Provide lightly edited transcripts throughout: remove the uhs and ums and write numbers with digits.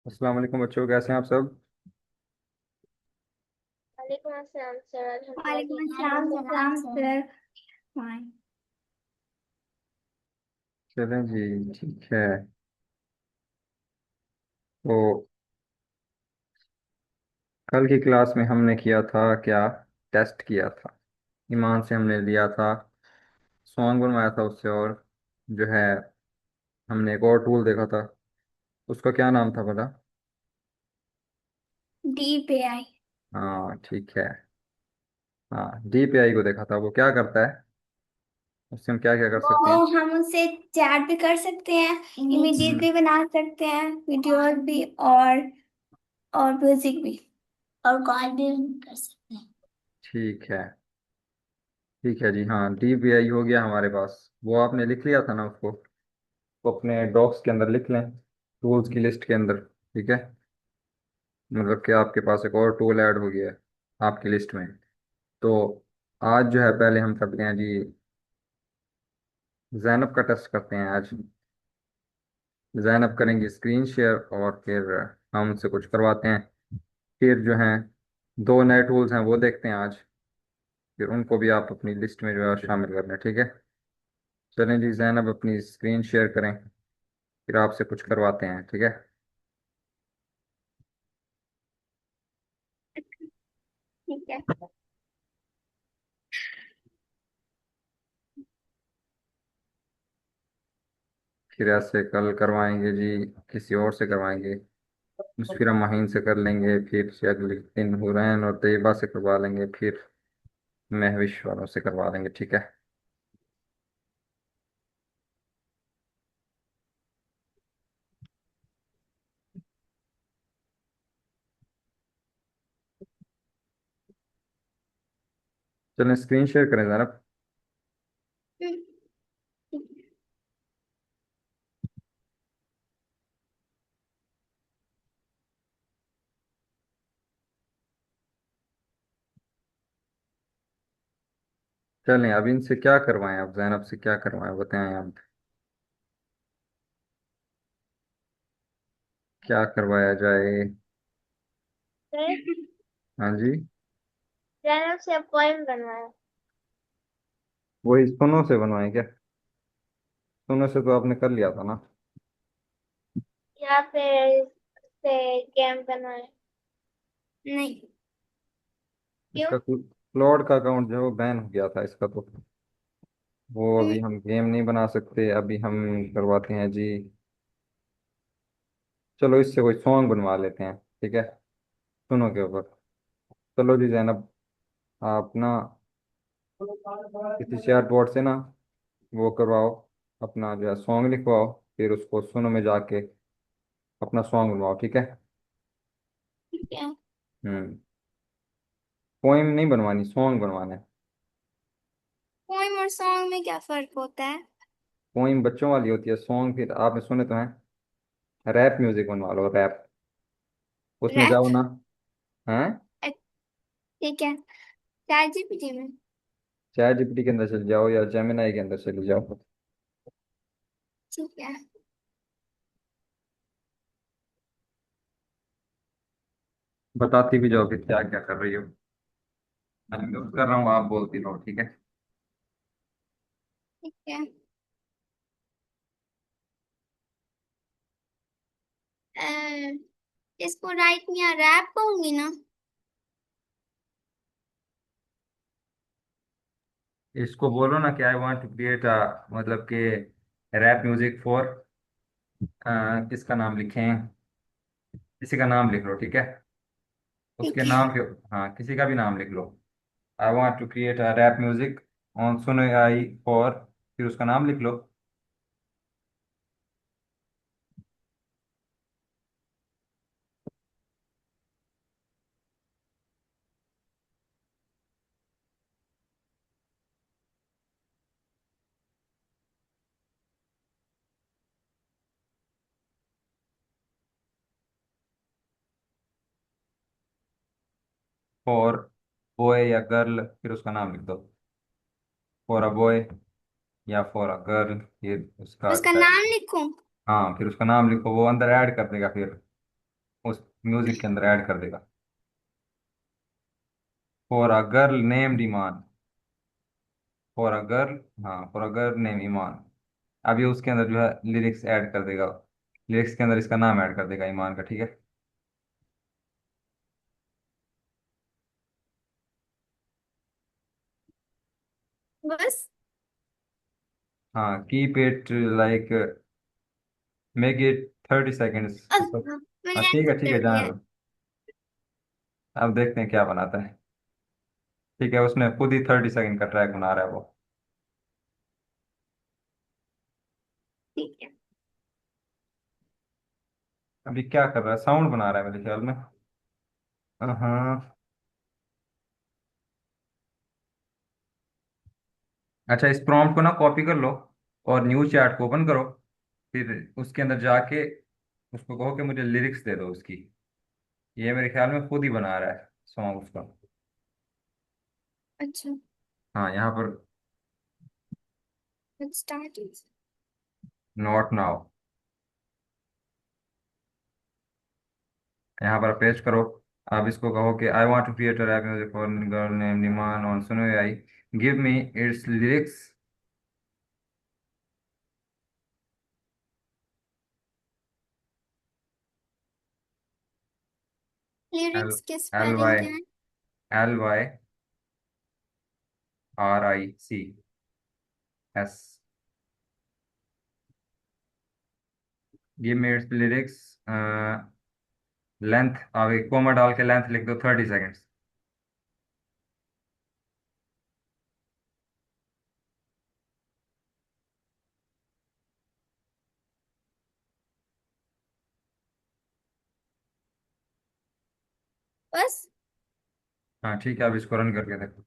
अस्सलाम वालेकुम बच्चों, कैसे हैं आप सब। वालेकुम अस्सलाम सर, अल्हम्दुलिल्लाह वालेकुम ठीक है। आप अस्सलाम कैसे सलाम हैं? सर। फाइन। चलें जी, ठीक है। तो कल की क्लास में हमने किया था क्या, टेस्ट किया था। ईमान से हमने लिया था, सॉन्ग बनवाया था उससे, और जो है हमने एक और टूल देखा था, उसका क्या नाम था पता। डी पे आई। हाँ ठीक है। हाँ, DPI को देखा था। वो क्या करता है, उससे हम क्या क्या कर सकते वो हैं। हम उससे चैट भी कर सकते हैं, इमेजेस हम्म। भी बना सकते हैं, वीडियोस भी, और म्यूजिक भी, और कॉल भी कर सकते हैं। ठीक है, ठीक है जी। हाँ, DPI हो गया हमारे पास। वो आपने लिख लिया था ना उसको, वो अपने डॉक्स के अंदर लिख लें, टूल्स की लिस्ट के अंदर। ठीक है, मतलब कि आपके पास एक और टूल ऐड हो गया है आपकी लिस्ट में। तो आज जो है पहले हम करते हैं जी, जैनब का टेस्ट करते हैं आज। जैनब करेंगे स्क्रीन शेयर, और फिर हम उनसे कुछ करवाते हैं। फिर जो हैं दो नए टूल्स हैं वो देखते हैं आज। फिर उनको भी आप अपनी लिस्ट में जो है शामिल कर लें, ठीक है। चलें जी, जैनब अपनी स्क्रीन शेयर करें, फिर आपसे कुछ करवाते हैं, ठीक है। ठीक है। फिर ऐसे कल करवाएंगे जी, किसी और से करवाएंगे। मुशफिरा माहीन से कर लेंगे, फिर से अगले दिन हुरैन और तैयबा से करवा लेंगे, फिर महविश वालों से करवा लेंगे, ठीक है। चलें स्क्रीन शेयर करें ज़रा। हम्म, ठीक है। चलें, अब इनसे क्या करवाएं, अब जैनब से क्या करवाएं बताएं आप। क्या करवाया जाए। सर, हाँ जी। जैनब से अब पोएम बनवाया। वही सुनो से बनवाएं क्या। सुनो से तो आपने कर लिया था ना। या फिर से गेम बनवाए। नहीं। क्यों? इसका क्लॉड का अकाउंट जो है वो बैन हो गया था इसका, तो वो हम्म, अभी हम गेम नहीं बना सकते। अभी हम करवाते हैं जी, चलो इससे कोई सॉन्ग बनवा लेते हैं, ठीक है, सुनो के ऊपर। चलो जी जैनब, आप ना किसी चैट बोर्ड से ना वो करवाओ, अपना जो है सॉन्ग लिखवाओ, फिर उसको सुनो में जाके अपना सॉन्ग बनवाओ, ठीक है। ठीक है। हम्म। पोइम नहीं बनवानी, सॉन्ग बनवाना है। पोएम और सॉन्ग में क्या फर्क होता है? पोइम बच्चों वाली होती है, सॉन्ग फिर आपने सुने तो हैं। रैप म्यूजिक बनवा लो, रैप। उसमें रैप। जाओ ना। हैं। ठीक है। चैट जीपीटी में। चैट जीपीटी के अंदर चले जाओ या जेमिनाई के अंदर चले जाओ। ठीक है। बताती भी जाओ कि क्या क्या कर रही हो। मैं यूज कर रहा हूँ, आप बोलती रहो, ठीक है। ठीक है। अ, इसको राइट में या रैप कहूंगी ना? इसको बोलो ना कि I want to create a, मतलब कि रैप म्यूजिक फॉर, किसका नाम लिखें, किसी का नाम लिख लो, ठीक है। उसके ठीक है। नाम के, हाँ किसी का भी नाम लिख लो। I want to create a rap music on Suno AI for, फिर उसका नाम लिख लो। फॉर बॉय या गर्ल, फिर उसका नाम लिख दो। फॉर अ बॉय या फॉर अ गर्ल, फिर उसका उसका जो है, नाम लिखूं? हाँ फिर उसका नाम लिखो, वो अंदर ऐड कर देगा फिर। म्यूजिक के अंदर ऐड कर देगा। For a girl named Iman. For a girl, हाँ, for a girl name Iman. अब ये उसके अंदर जो है लिरिक्स ऐड कर देगा। लिरिक्स के अंदर इसका नाम ऐड कर देगा ईमान का, ठीक है। बस। हाँ, keep it like, make it 30 seconds. हाँ, हाँ मैंने ठीक है, ऐड ठीक है, कर जाने दिया। दो। अब देखते हैं क्या बनाता है। ठीक है, उसने खुद ही 30 सेकेंड का ट्रैक बना रहा है वो। ठीक है। अभी क्या कर रहा है, साउंड बना रहा है मेरे ख्याल में। हाँ। अच्छा, इस प्रॉम्प्ट को ना कॉपी कर लो और न्यू चैट को ओपन करो। फिर उसके अंदर जाके उसको कहो कि मुझे लिरिक्स दे दो उसकी। ये मेरे ख्याल में खुद ही बना रहा है सॉन्ग उसका। अच्छा। हाँ, यहाँ पर। Let's start. Not now. यहाँ पर पेस्ट करो। आप इसको कहो कि I want to create a rap music for girl name निमान on Suno AI, give me its lyrics. L lyrics की एल स्पेलिंग वाई क्या है? LYRICS। Give me its lyrics. Length, आप एक कोमा डाल के लेंथ लिख दो 30 सेकेंड्स। बस। हाँ ठीक है, अब इसको रन करके देखो।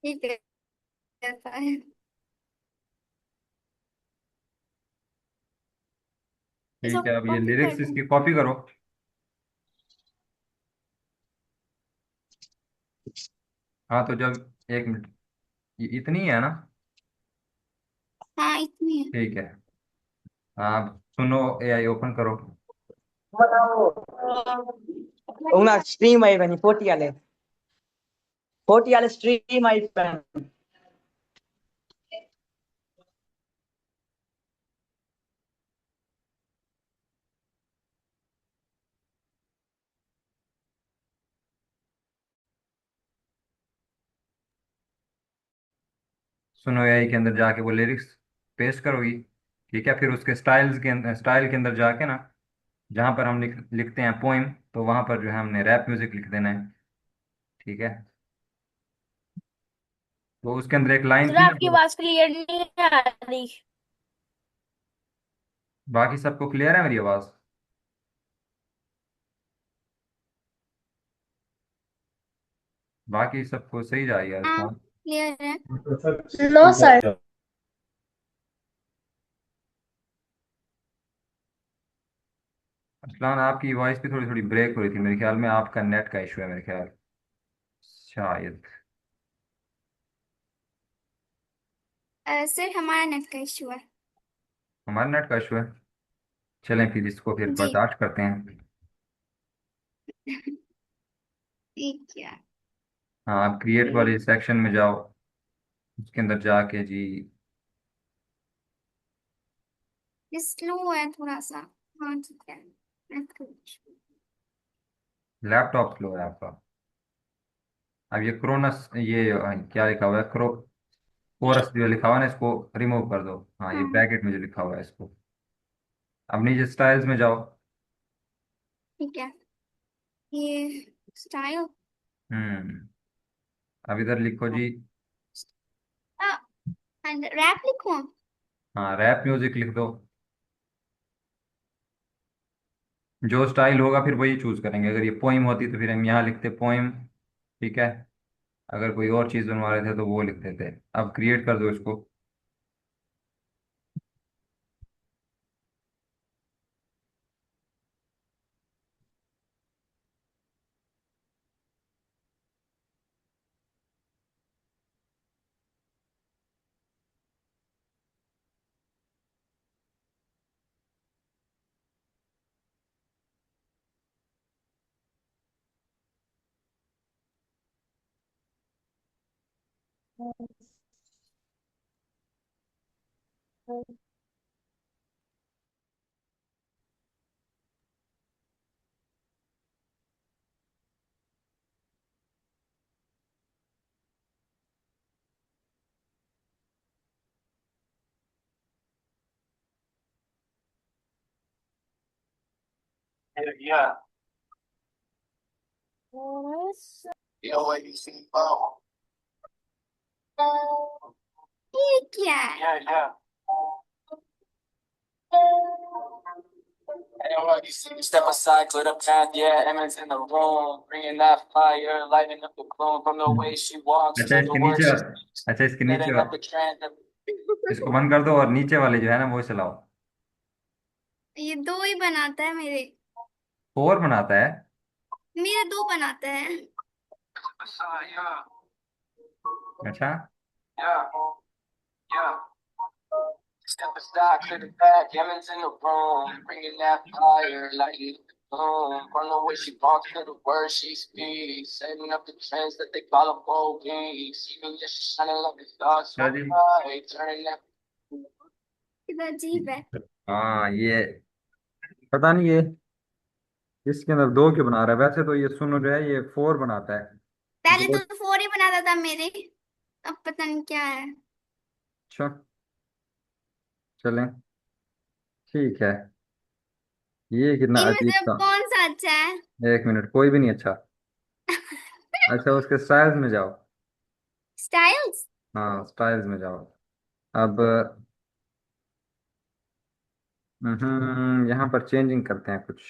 ठीक है, ऐसा है। इसको ठीक है, अब ये कॉपी कर लिरिक्स दूं? इसकी कॉपी करो। हाँ तो जब, एक मिनट, इतनी है ना? हाँ, इतनी है। ठीक है। आप सुनो AI ओपन करो। una stream aí, velho, Portiale stream aí, velho. सुनो AI के अंदर जाके वो लिरिक्स पेस्ट करोगी। ठीक है, फिर उसके स्टाइल के अंदर जाके ना, जहाँ पर हम लिखते हैं पोइम, तो वहाँ पर जो है हमने रैप म्यूजिक लिख देना है। ठीक है, तो उसके अंदर एक लाइन सर थी ना आपकी तो। आवाज क्लियर नहीं आ रही। बाकी सबको क्लियर है मेरी आवाज़? बाकी सबको सही जा रही है हाँ, रिस्पॉन्स? क्लियर है। No sir. असलान, आपकी वॉइस भी थोड़ी थोड़ी ब्रेक हो रही थी, मेरे ख्याल में आपका नेट का इशू है मेरे ख्याल, शायद। सर, हमारा नेट का इशू है। हमारे नेट का इशू है? चलें फिर इसको फिर जी। बर्दाश्त करते हैं। ठीक है। हाँ, आप क्रिएट वाले सेक्शन में जाओ, उसके अंदर जाके जी। स्लो है थोड़ा सा। हाँ, ठीक है। नेट का issue। लैपटॉप स्लो है आपका? अब ये क्रोनस, ये क्या लिखा हुआ है, कोरस जो लिखा हुआ है ना, इसको रिमूव कर दो। हाँ, ये हाँ, ब्रैकेट में जो लिखा हुआ है इसको। अब नीचे स्टाइल्स में जाओ। ठीक है। ये स्टाइल। हम्म। अब इधर लिखो जी। एंड रैप लिखूं? हाँ, रैप म्यूजिक लिख दो। जो स्टाइल होगा फिर वही चूज करेंगे। अगर ये पोइम होती तो फिर हम यहाँ लिखते पोइम। ठीक है। अगर कोई और चीज़ बनवा रहे थे तो वो लिख देते। अब क्रिएट कर दो इसको। Yeah. ये क्या है? Yeah. Anyone you see me step aside, clear the path, yeah, Emma's in the room, bringing that fire, lighting up the gloom from the way she walks अच्छा to the इसके words नीचे she speaks, अच्छा इसके नीचे setting up the trend. इसको बंद कर दो और नीचे वाले जो है ना वो चलाओ। ये दो ही बनाता है मेरे। फोर बनाता है। मेरे दो बनाता है। अच्छा Yeah. Yeah. Step aside, clear the path, Emma's in the room, bringing that fire, lighting up the gloom from the way she walks to the words she speaks, setting up the trends that they follow for weeks, even if she's shining like a star चलो so ji. bright, turning that. कितना अजीब है। हाँ ये पता नहीं ये इसके अंदर दो क्यों बना रहा है। वैसे तो ये सुनो जो है ये फोर बनाता है। पहले दो। तो फोर ही बनाता था मेरे। अब पता नहीं क्या है। अच्छा चलें ठीक है। ये कितना इनमें अजीब से था। कौन सा अच्छा है? एक मिनट कोई भी नहीं अच्छा। अच्छा उसके स्टाइल्स में जाओ। स्टाइल्स। हाँ स्टाइल्स में जाओ। अब यहाँ पर चेंजिंग करते हैं कुछ।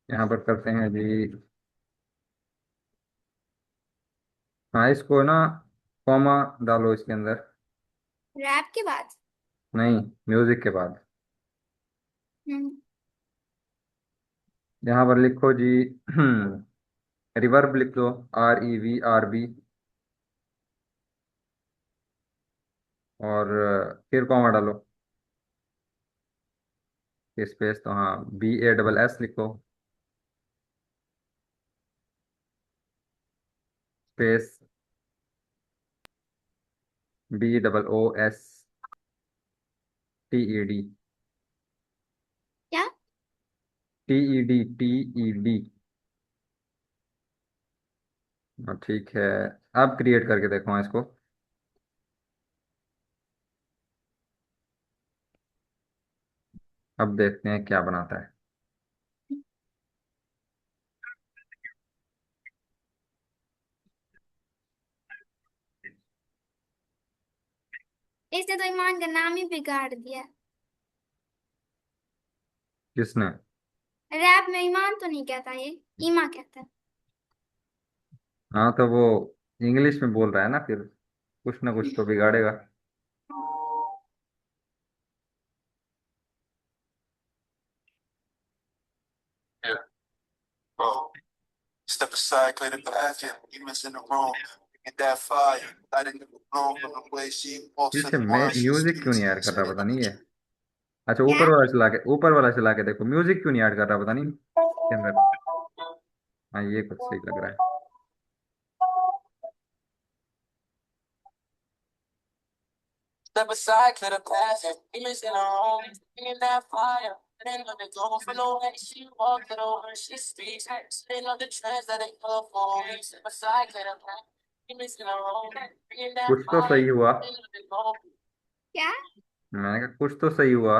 यहाँ पर करते हैं जी। हाँ इसको ना कॉमा डालो इसके अंदर। रैप के बाद। नहीं म्यूजिक के बाद। हम्म। यहाँ पर लिखो जी रिवर्ब लिख दो। REVRB और फिर कॉमा डालो। स्पेस तो हाँ BASS लिखो। Space BOOSTED। क्या? TED। ठीक है। अब क्रिएट करके देखो हाँ, इसको। अब देखते हैं क्या बनाता है। इसने तो ईमान का नाम ही बिगाड़ दिया। किसने। रैप में ईमान तो नहीं कहता, ये ईमा कहता है। हाँ तो वो इंग्लिश में बोल रहा है ना फिर कुछ ना कुछ तो बिगाड़ेगा। Yeah. Bro, step aside, clear the path, yeah, Emma's in the room, bringing that fire, lighting up the gloom from the way she walks to इससे the मैं words she म्यूजिक क्यों speaks, नहीं ऐड कर रहा setting पता up नहीं the है। trend. अच्छा क्या? ऊपर वाला चला के देखो म्यूजिक क्यों नहीं ऐड कर रहा पता नहीं इसके अंदर। हाँ ये कुछ सही लग रहा है। Step aside, clear the path, yeah, Emma's in the room, bringing that fire. Setting up the gloom from the way she walks to the words she speaks, setting up the trends that they follow for weeks. Step aside, clear the path, Emma's in the room, bringing that कुछ तो fire, सही हुआ। setting up the gloom. क्या? मैंने कहा कुछ तो सही हुआ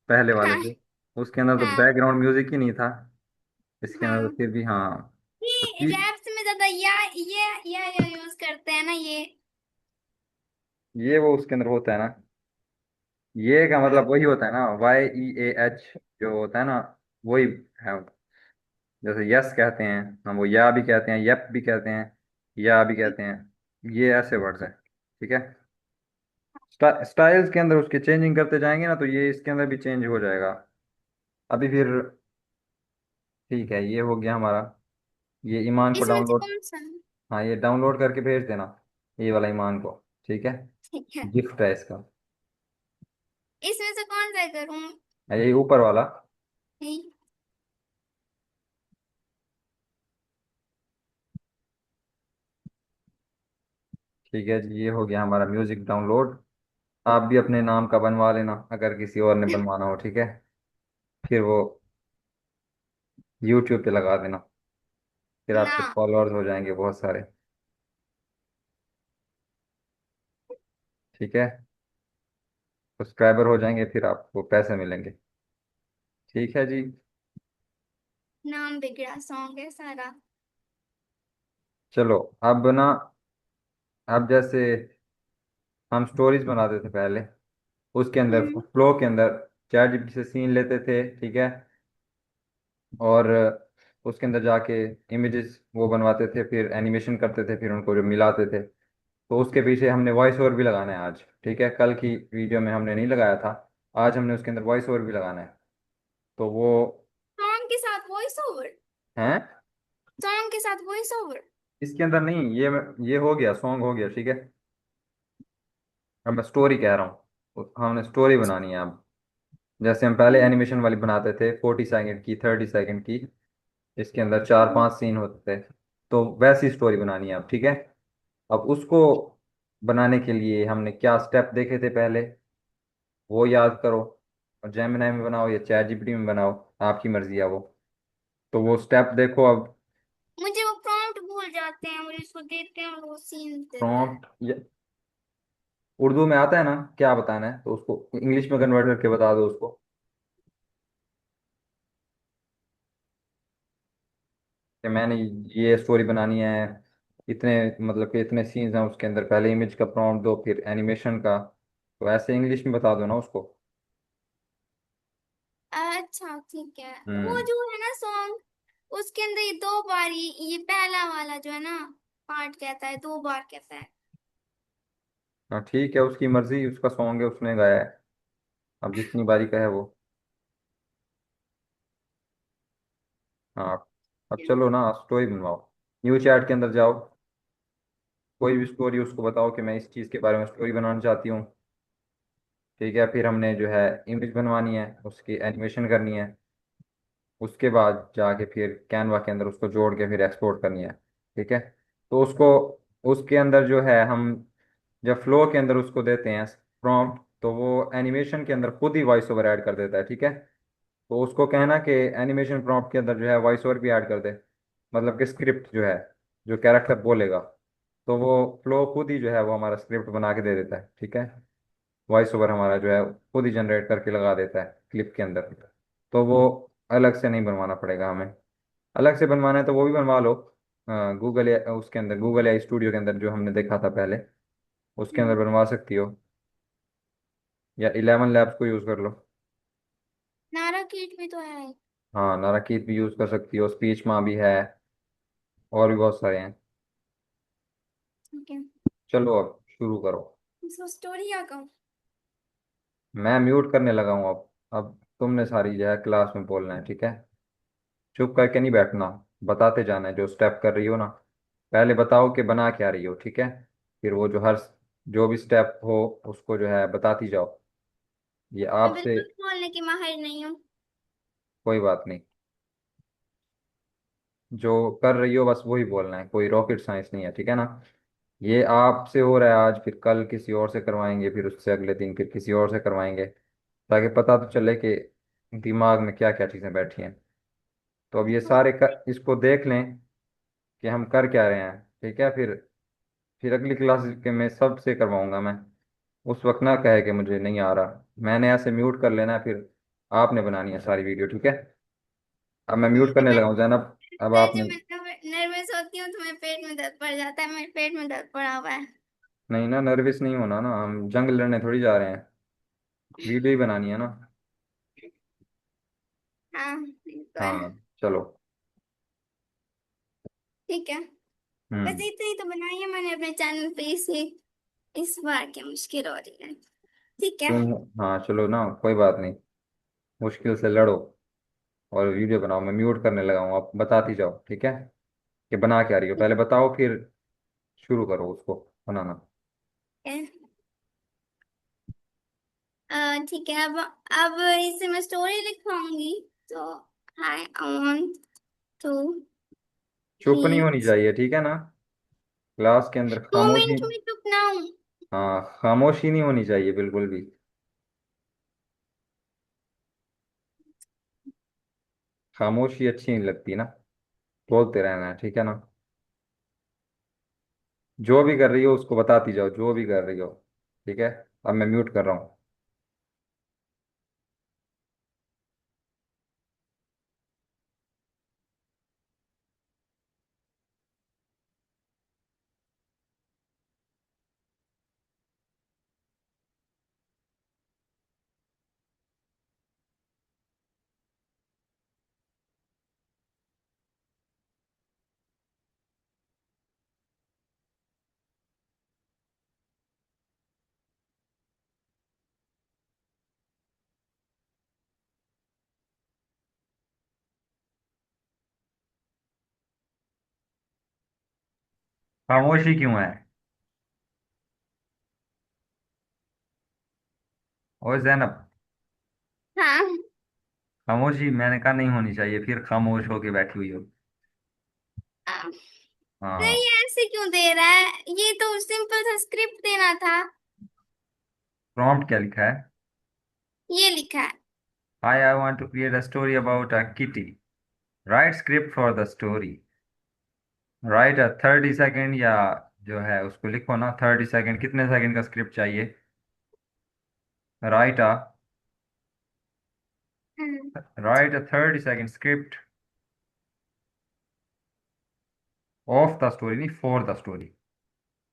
पहले वाले हाँ। से। उसके अंदर तो हाँ। बैकग्राउंड म्यूजिक ही नहीं था। इसके अंदर तो हाँ। फिर भी हाँ। तो ये रैप्स में ज्यादा या यूज करते हैं ना ये। ये वो उसके अंदर होता है ना। ये का हाँ। मतलब वही होता है ना YEAH जो होता है ना वही है। जैसे यस कहते हैं हम वो या भी कहते हैं यप भी कहते हैं या भी कहते हैं। ये ऐसे वर्ड्स हैं। ठीक है। स्टाइल्स के अंदर उसके चेंजिंग करते जाएंगे ना तो ये इसके अंदर भी चेंज हो जाएगा। अभी फिर ठीक है ये हो गया हमारा। ये ईमान को इसमें से डाउनलोड। कौन सा? हाँ ये डाउनलोड करके भेज देना ये वाला ईमान को। ठीक है। ठीक है। गिफ्ट है इसका। इसमें से कौन सा करूं? ये ऊपर वाला। नहीं। ठीक है जी, ये हो गया हमारा म्यूजिक डाउनलोड। आप भी अपने नाम का बनवा लेना अगर किसी और ने बनवाना हो, ठीक है। फिर वो यूट्यूब पे लगा देना, फिर ना। आपके फॉलोअर्स हो जाएंगे बहुत सारे। ठीक है, सब्सक्राइबर हो जाएंगे, फिर आपको पैसे मिलेंगे। ठीक है जी। नाम बिगड़ा सॉन्ग है सारा। चलो, अब ना, अब जैसे हम स्टोरीज बनाते थे पहले, उसके अंदर हम्म। फ्लो के अंदर चैट जीपीटी से सीन लेते थे, ठीक है। और उसके अंदर जाके इमेजेस वो बनवाते थे, फिर एनिमेशन करते थे, फिर उनको जो मिलाते थे। तो उसके पीछे हमने वॉइस ओवर भी लगाना है आज, ठीक है। कल की वीडियो में हमने नहीं लगाया था, आज हमने उसके अंदर वॉइस ओवर भी लगाना है। तो वो सॉन्ग के साथ वॉइस ओवर। है, सॉन्ग के साथ वॉइस ओवर। इसके अंदर नहीं, ये हो गया, सॉन्ग हो गया, ठीक है। अब मैं स्टोरी कह रहा हूँ, हमने स्टोरी बनानी है अब। जैसे हम पहले एनिमेशन वाली बनाते थे, 40 सेकंड की, 30 सेकंड की, इसके अंदर 4-5 सीन होते थे। तो वैसी स्टोरी बनानी है अब, ठीक है। अब उसको बनाने के लिए हमने क्या स्टेप देखे थे पहले, वो याद करो। और जेमिनाई में बनाओ या चैट जीपीटी में बनाओ, आपकी मर्जी है वो। तो वो स्टेप देखो अब। मुझे वो प्रॉम्प्ट भूल जाते हैं, मुझे उसको देते हैं और वो सीन देता है। प्रॉम्प्ट उर्दू में आता है ना क्या बताना है, तो उसको इंग्लिश में कन्वर्ट करके बता दो उसको कि मैंने ये स्टोरी बनानी है, इतने, मतलब कि इतने सीन्स हैं उसके अंदर, पहले इमेज का प्रॉम्प्ट दो, फिर एनिमेशन का। तो ऐसे इंग्लिश में बता दो ना उसको। अच्छा ठीक है। वो हम्म। जो है ना सॉन्ग, उसके अंदर ये 2 बार ये पहला वाला जो है ना पार्ट कहता है, 2 बार कहता है। हाँ ठीक है, उसकी मर्जी, उसका सॉन्ग है, उसने गाया है। अब जितनी बारी का है वो। हाँ। अब चलो ना, स्टोरी बनवाओ। न्यू चैट के अंदर जाओ, कोई भी स्टोरी उसको बताओ कि मैं इस चीज़ के बारे में स्टोरी बनाना चाहती हूँ। ठीक है, फिर हमने जो है इमेज बनवानी है, उसकी एनिमेशन करनी है। उसके बाद जाके फिर कैनवा के अंदर उसको जोड़ के फिर एक्सपोर्ट करनी है। ठीक है। तो उसको, उसके अंदर जो है हम जब फ्लो के अंदर उसको देते हैं प्रॉम्प्ट, तो वो एनिमेशन के अंदर खुद ही वॉइस ओवर ऐड कर देता है, ठीक है। तो उसको कहना कि एनिमेशन प्रॉम्प्ट के अंदर जो है वॉइस ओवर भी ऐड कर दे, मतलब कि स्क्रिप्ट जो है, जो कैरेक्टर बोलेगा, तो वो फ्लो खुद ही जो है वो हमारा स्क्रिप्ट बना के दे देता है, ठीक है। वॉइस ओवर हमारा जो है खुद ही जनरेट करके लगा देता है क्लिप के अंदर। तो वो अलग से नहीं बनवाना पड़ेगा हमें। अलग से बनवाना है तो वो भी बनवा लो, गूगल या उसके अंदर, गूगल या स्टूडियो के अंदर जो हमने देखा था पहले, उसके अंदर बनवा सकती हो, या 11 लैब्स को यूज़ कर लो। नारा किट भी तो है। हाँ, नाराकीट भी यूज़ कर सकती हो, स्पीच माँ भी है, और भी बहुत सारे हैं। ठीक है। चलो अब शुरू करो। इसको स्टोरी क्या कहूँ? मैं म्यूट करने लगा हूँ अब तुमने सारी जो है क्लास में बोलना है, ठीक है। चुप करके नहीं बैठना, बताते जाना है जो स्टेप कर रही हो ना। पहले बताओ कि बना क्या रही हो, ठीक है। फिर वो जो हर, जो भी स्टेप हो उसको जो है बताती जाओ। ये मैं आपसे, बिल्कुल बोलने की माहिर नहीं हूँ। कोई बात नहीं, जो कर रही हो बस वही बोलना है, कोई रॉकेट साइंस नहीं है, ठीक है ना। ये आपसे हो रहा है आज, फिर कल किसी और से करवाएंगे, फिर उससे अगले दिन फिर किसी और से करवाएंगे, ताकि पता तो चले कि दिमाग में क्या क्या चीज़ें बैठी हैं। तो अब ये सारे इसको देख लें कि हम कर क्या रहे हैं, ठीक है। फिर अगली क्लास के में सबसे करवाऊंगा मैं। उस वक्त ना कहे कि मुझे नहीं आ रहा, मैंने ऐसे म्यूट कर लेना है, फिर आपने बनानी है सारी वीडियो, ठीक है। अब मैं म्यूट करने लगा हूँ जैनब, अब जब आपने। मैं नर्वस होती हूँ तो मेरे पेट में दर्द पड़ जाता है, मेरे पेट में दर्द पड़ा हुआ है। नहीं ना, नर्वस नहीं होना ना, हम जंग लड़ने थोड़ी जा रहे हैं, वीडियो ही बनानी है ना। हाँ ये तो है। हाँ चलो। ठीक है। बस हम्म। इतना ही तो बनाई है मैंने अपने चैनल पे, इसे इस बार क्या मुश्किल हो रही है। ठीक है। तुम, हाँ चलो ना, कोई बात नहीं, मुश्किल से लड़ो और वीडियो बनाओ। मैं म्यूट करने लगा हूँ, आप बताती जाओ, ठीक है, कि बना क्या रही हो, पहले बताओ फिर शुरू करो उसको बनाना। ठीक है। अब इसे मैं स्टोरी लिखवाऊंगी। तो आई वांट टू चुप नहीं होनी रीड। चाहिए, ठीक है ना, क्लास के अंदर 2 खामोशी। मिनट में चुप हाँ, खामोशी नहीं होनी चाहिए बिल्कुल भी। खामोशी अच्छी नहीं लगती ना, बोलते रहना है, ठीक है ना। जो भी कर रही हो उसको बताती जाओ, जो भी कर रही हो। ठीक है। अब मैं म्यूट कर रहा हूँ। खामोशी क्यों है? ओए जैनब, हाँ। खामोशी मैंने कहा नहीं होनी चाहिए, फिर खामोश होके बैठी हुई हो। हाँ। नहीं, ऐसे क्यों दे रहा है? ये तो सिंपल सा स्क्रिप्ट देना था। प्रॉम्प्ट क्या लिखा है? ये लिखा है। Hi, I want to create a story about a kitty. Write script for the story. Write a 30 second, या जो है उसको लिखो ना, 30 सेकेंड, कितने सेकेंड का स्क्रिप्ट चाहिए? Right a hmm. Right a 30 second script of the story, नहीं फॉर द स्टोरी।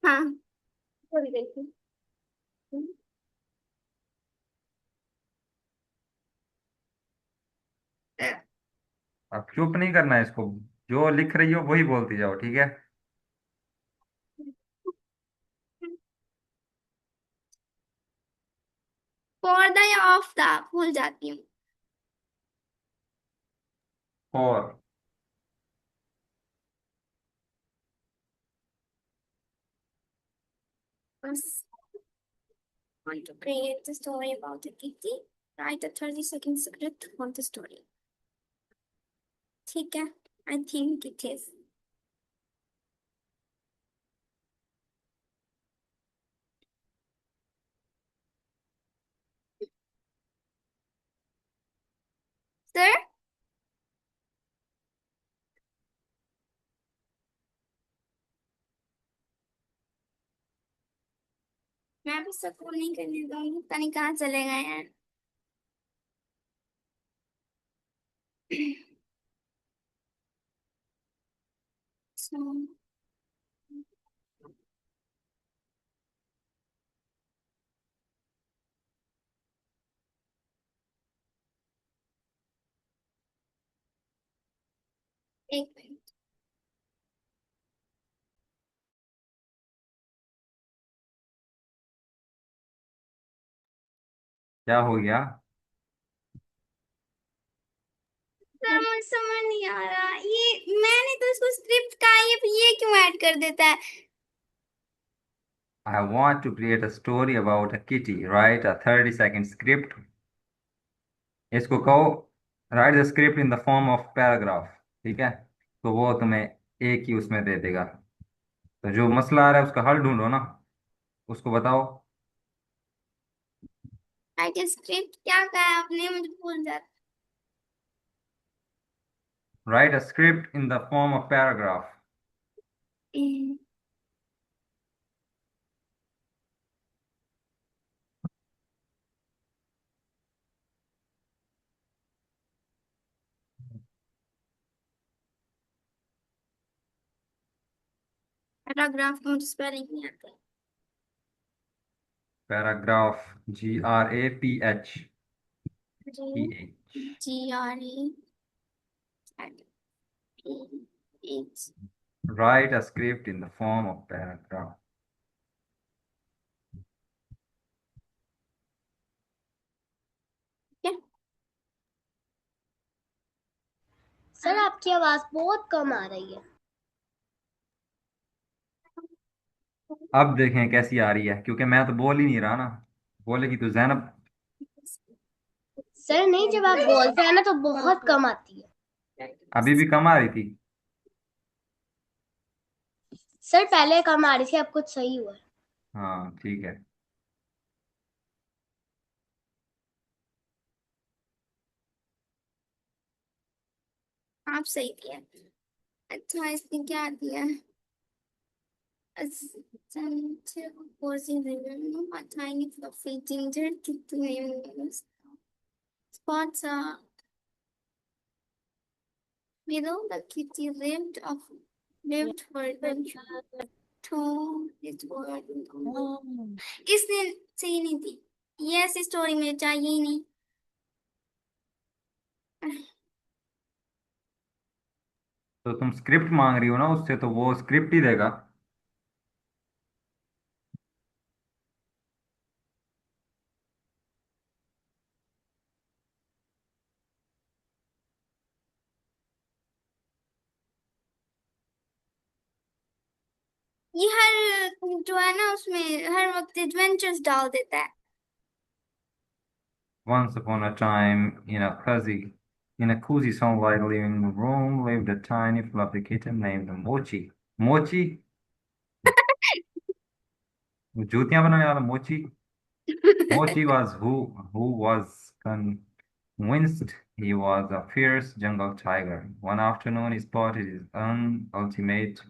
हाँ, थोड़ी देर की। अब चुप नहीं करना है इसको, जो लिख रही हो वही बोलती जाओ, ठीक है। फॉर द या ऑफ द भूल जाती हूँ। फॉर। बस। Want to create the story about a kitty? Write a 30-second script for the story. ठीक है, I think it is. Sir, मैं भी सबको नहीं करने दूंगी, पता नहीं कहाँ चले गए हैं। So, एक मिनट। क्या हो गया? सर, मुझे समझ नहीं आ रहा, ये मैंने तो इसको स्क्रिप्ट का ये क्यों ऐड कर देता है? I want to create a story about a kitty, write a 30 second script. इसको कहो write the script in the form of paragraph. ठीक है। तो वो तुम्हें एक ही उसमें दे देगा। तो जो मसला आ रहा है उसका हल ढूंढो ना, उसको बताओ। राइट स्क्रिप्ट क्या कहा आपने, मुझे भूल जाता। Write a script in the form of paragraph. Paragraph का मुझे स्पेलिंग नहीं आता। पैराग्राफ, GRAPH जी, PH। GRAPH। Write a script in the form of paragraph. क्या? सर आपकी आवाज बहुत कम आ रही है। अब देखें कैसी आ रही है, क्योंकि मैं तो बोल ही नहीं रहा ना। बोलेगी तो जैनब। सर नहीं, जब आप बोलते हैं ना तो बहुत कम आती है। अभी भी कम आ रही थी। सर पहले कम आ रही थी, अब कुछ सही हुआ है। हाँ ठीक है। आप सही दिया। अच्छा इसने क्या दिया है? Posing a tiny fluffy ginger kitten spots below the kitty lived for adventure. To its word. इसने सही नहीं दी। ये ऐसी स्टोरी में चाहिए ही नहीं। तो तुम स्क्रिप्ट मांग रही हो ना उससे, तो वो स्क्रिप्ट ही देगा। ये हर जो है ना उसमें हर वक्त एडवेंचर्स डाल देता है। Once upon a time, in a cozy sunlight living room, lived a tiny fluffy kitten named Mochi. Mochi? वो जूतियां बनाने वाला मोची। Mochi was who was convinced he was a fierce jungle tiger. One afternoon, he spotted his own ultimate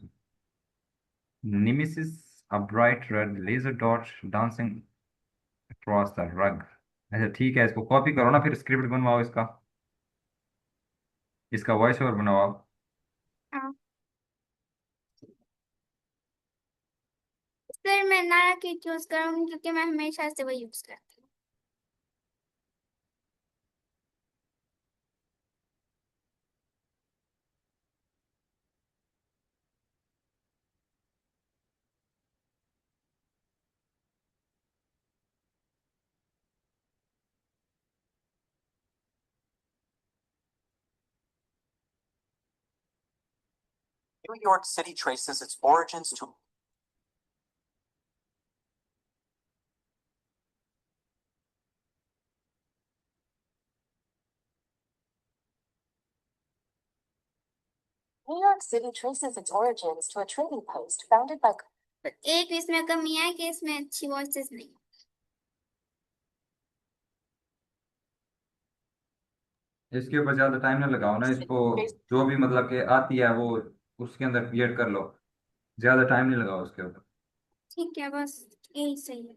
nemesis, a bright red laser dot dancing across the rug. अच्छा ठीक है, इसको copy करो ना, फिर स्क्रिप्ट बनवाओ इसका। इसका वॉइस ओवर बनाओ आप। हाँ। सर मैं नारा किट यूज करूंगी क्योंकि मैं हमेशा से वही यूज करती हूँ। New York City traces its origins to New York City traces its origins to a trading post founded by पर एक इसमें कमी है कि इसमें अच्छी वॉइसेस नहीं। इसके ऊपर ज्यादा टाइम ना लगाओ ना इसको। जो भी मतलब कि आती है वो उसके अंदर क्रिएट कर लो। ज्यादा टाइम नहीं लगाओ उसके ऊपर। ठीक है बस यही सही है।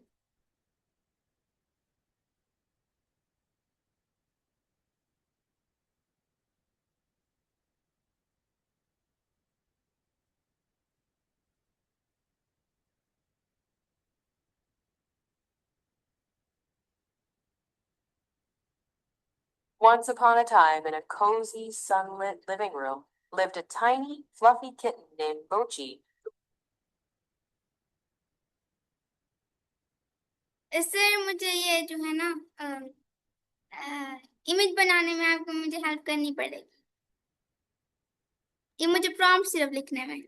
Once upon a time, in a cozy, sunlit living room, lived a tiny, fluffy kitten named Mochi. इससे मुझे ये जो है ना इमेज बनाने में आपको मुझे हेल्प करनी पड़ेगी। ये मुझे प्रॉम्प्ट सिर्फ लिखने में।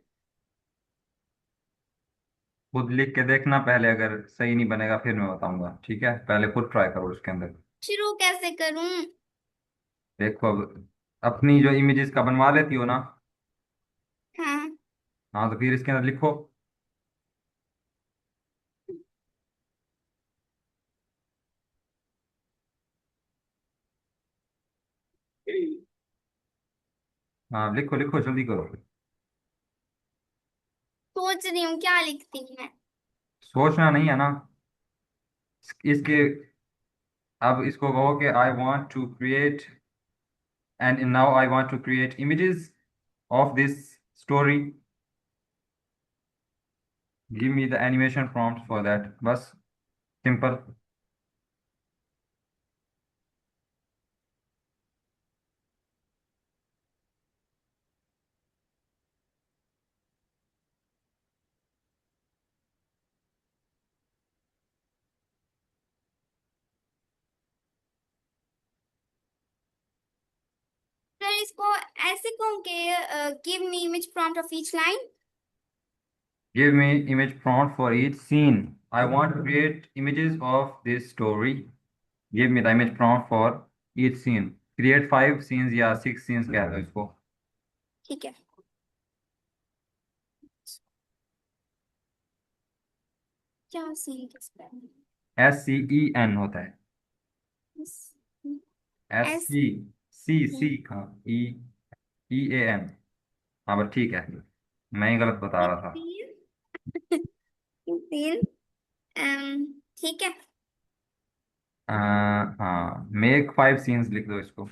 खुद लिख के देखना पहले, अगर सही नहीं बनेगा फिर मैं बताऊंगा, ठीक है? पहले खुद ट्राई करो उसके अंदर। शुरू कैसे करूं? देखो अब अपनी जो इमेजेस का बनवा लेती हो ना। हाँ। हाँ तो फिर इसके अंदर लिखो। हाँ लिखो लिखो जल्दी करो। सोच रही हूँ क्या लिखती हूँ मैं। सोचना नहीं है ना इसके। अब इसको कहो कि I want to create and now I want to create images of this story. Give me the animation prompt for that, बस सिंपल। फिर इसको ऐसे कहूँ कि give me image prompt of each line. Give me image prompt for each scene. I want to create images of this story. Give me the image prompt for each scene. Create 5 scenes या 6 scenes कह दो इसको। ठीक है। क्या scene किस पर? SCEN होता है। S S. सी सी सी हाँ, EEAN। हाँ बस ठीक है, मैं ही गलत बता रहा था। तीन। ठीक है। हाँ, मेक 5 सीन्स लिख दो इसको।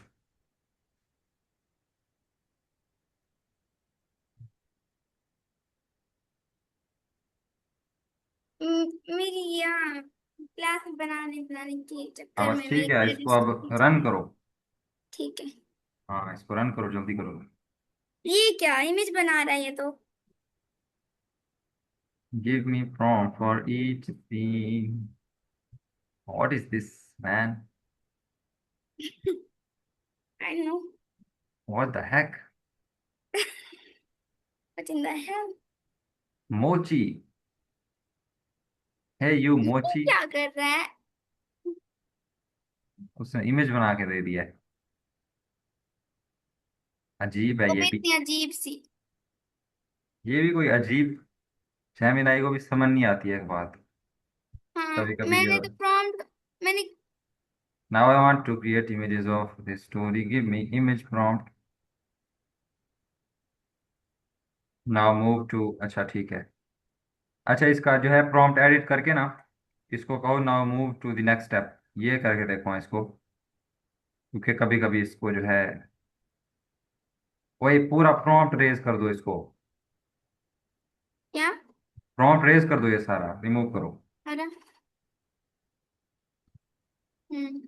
मेरी यहाँ क्लास बनाने बनाने के हाँ चक्कर बस में मेरी ठीक है, इसको क्रेडिट्स अब रन करो। ठीक है। हाँ इसको रन करो, जल्दी करो। ये क्या इमेज बना रहा है ये तो? Give me prompt for each scene. What is this, man? I know. What the heck? What in the hell? Mochi. Hey you ये Mochi। क्या कर रहा है? उसने इमेज बना के दे दिया है। अजीब है वो ये भी भी। इतनी अजीब सी। ये भी कोई अजीब, जेमिनाई को भी समझ नहीं आती है एक बात, हाँ कभी कभी जो। मैंने तो प्रॉम्प्ट मैंने। Now I want to create images of this story. Give me image prompt. Now move to, अच्छा ठीक है। अच्छा इसका जो है प्रॉम्प्ट एडिट करके ना, इसको कहो now move to the next step. ये करके देखो इसको, क्योंकि कभी कभी इसको जो है, वही पूरा प्रॉम्प्ट रेज कर दो इसको। क्या? प्रॉम्प्ट रेज कर दो, ये सारा रिमूव करो। अरे। हम्म।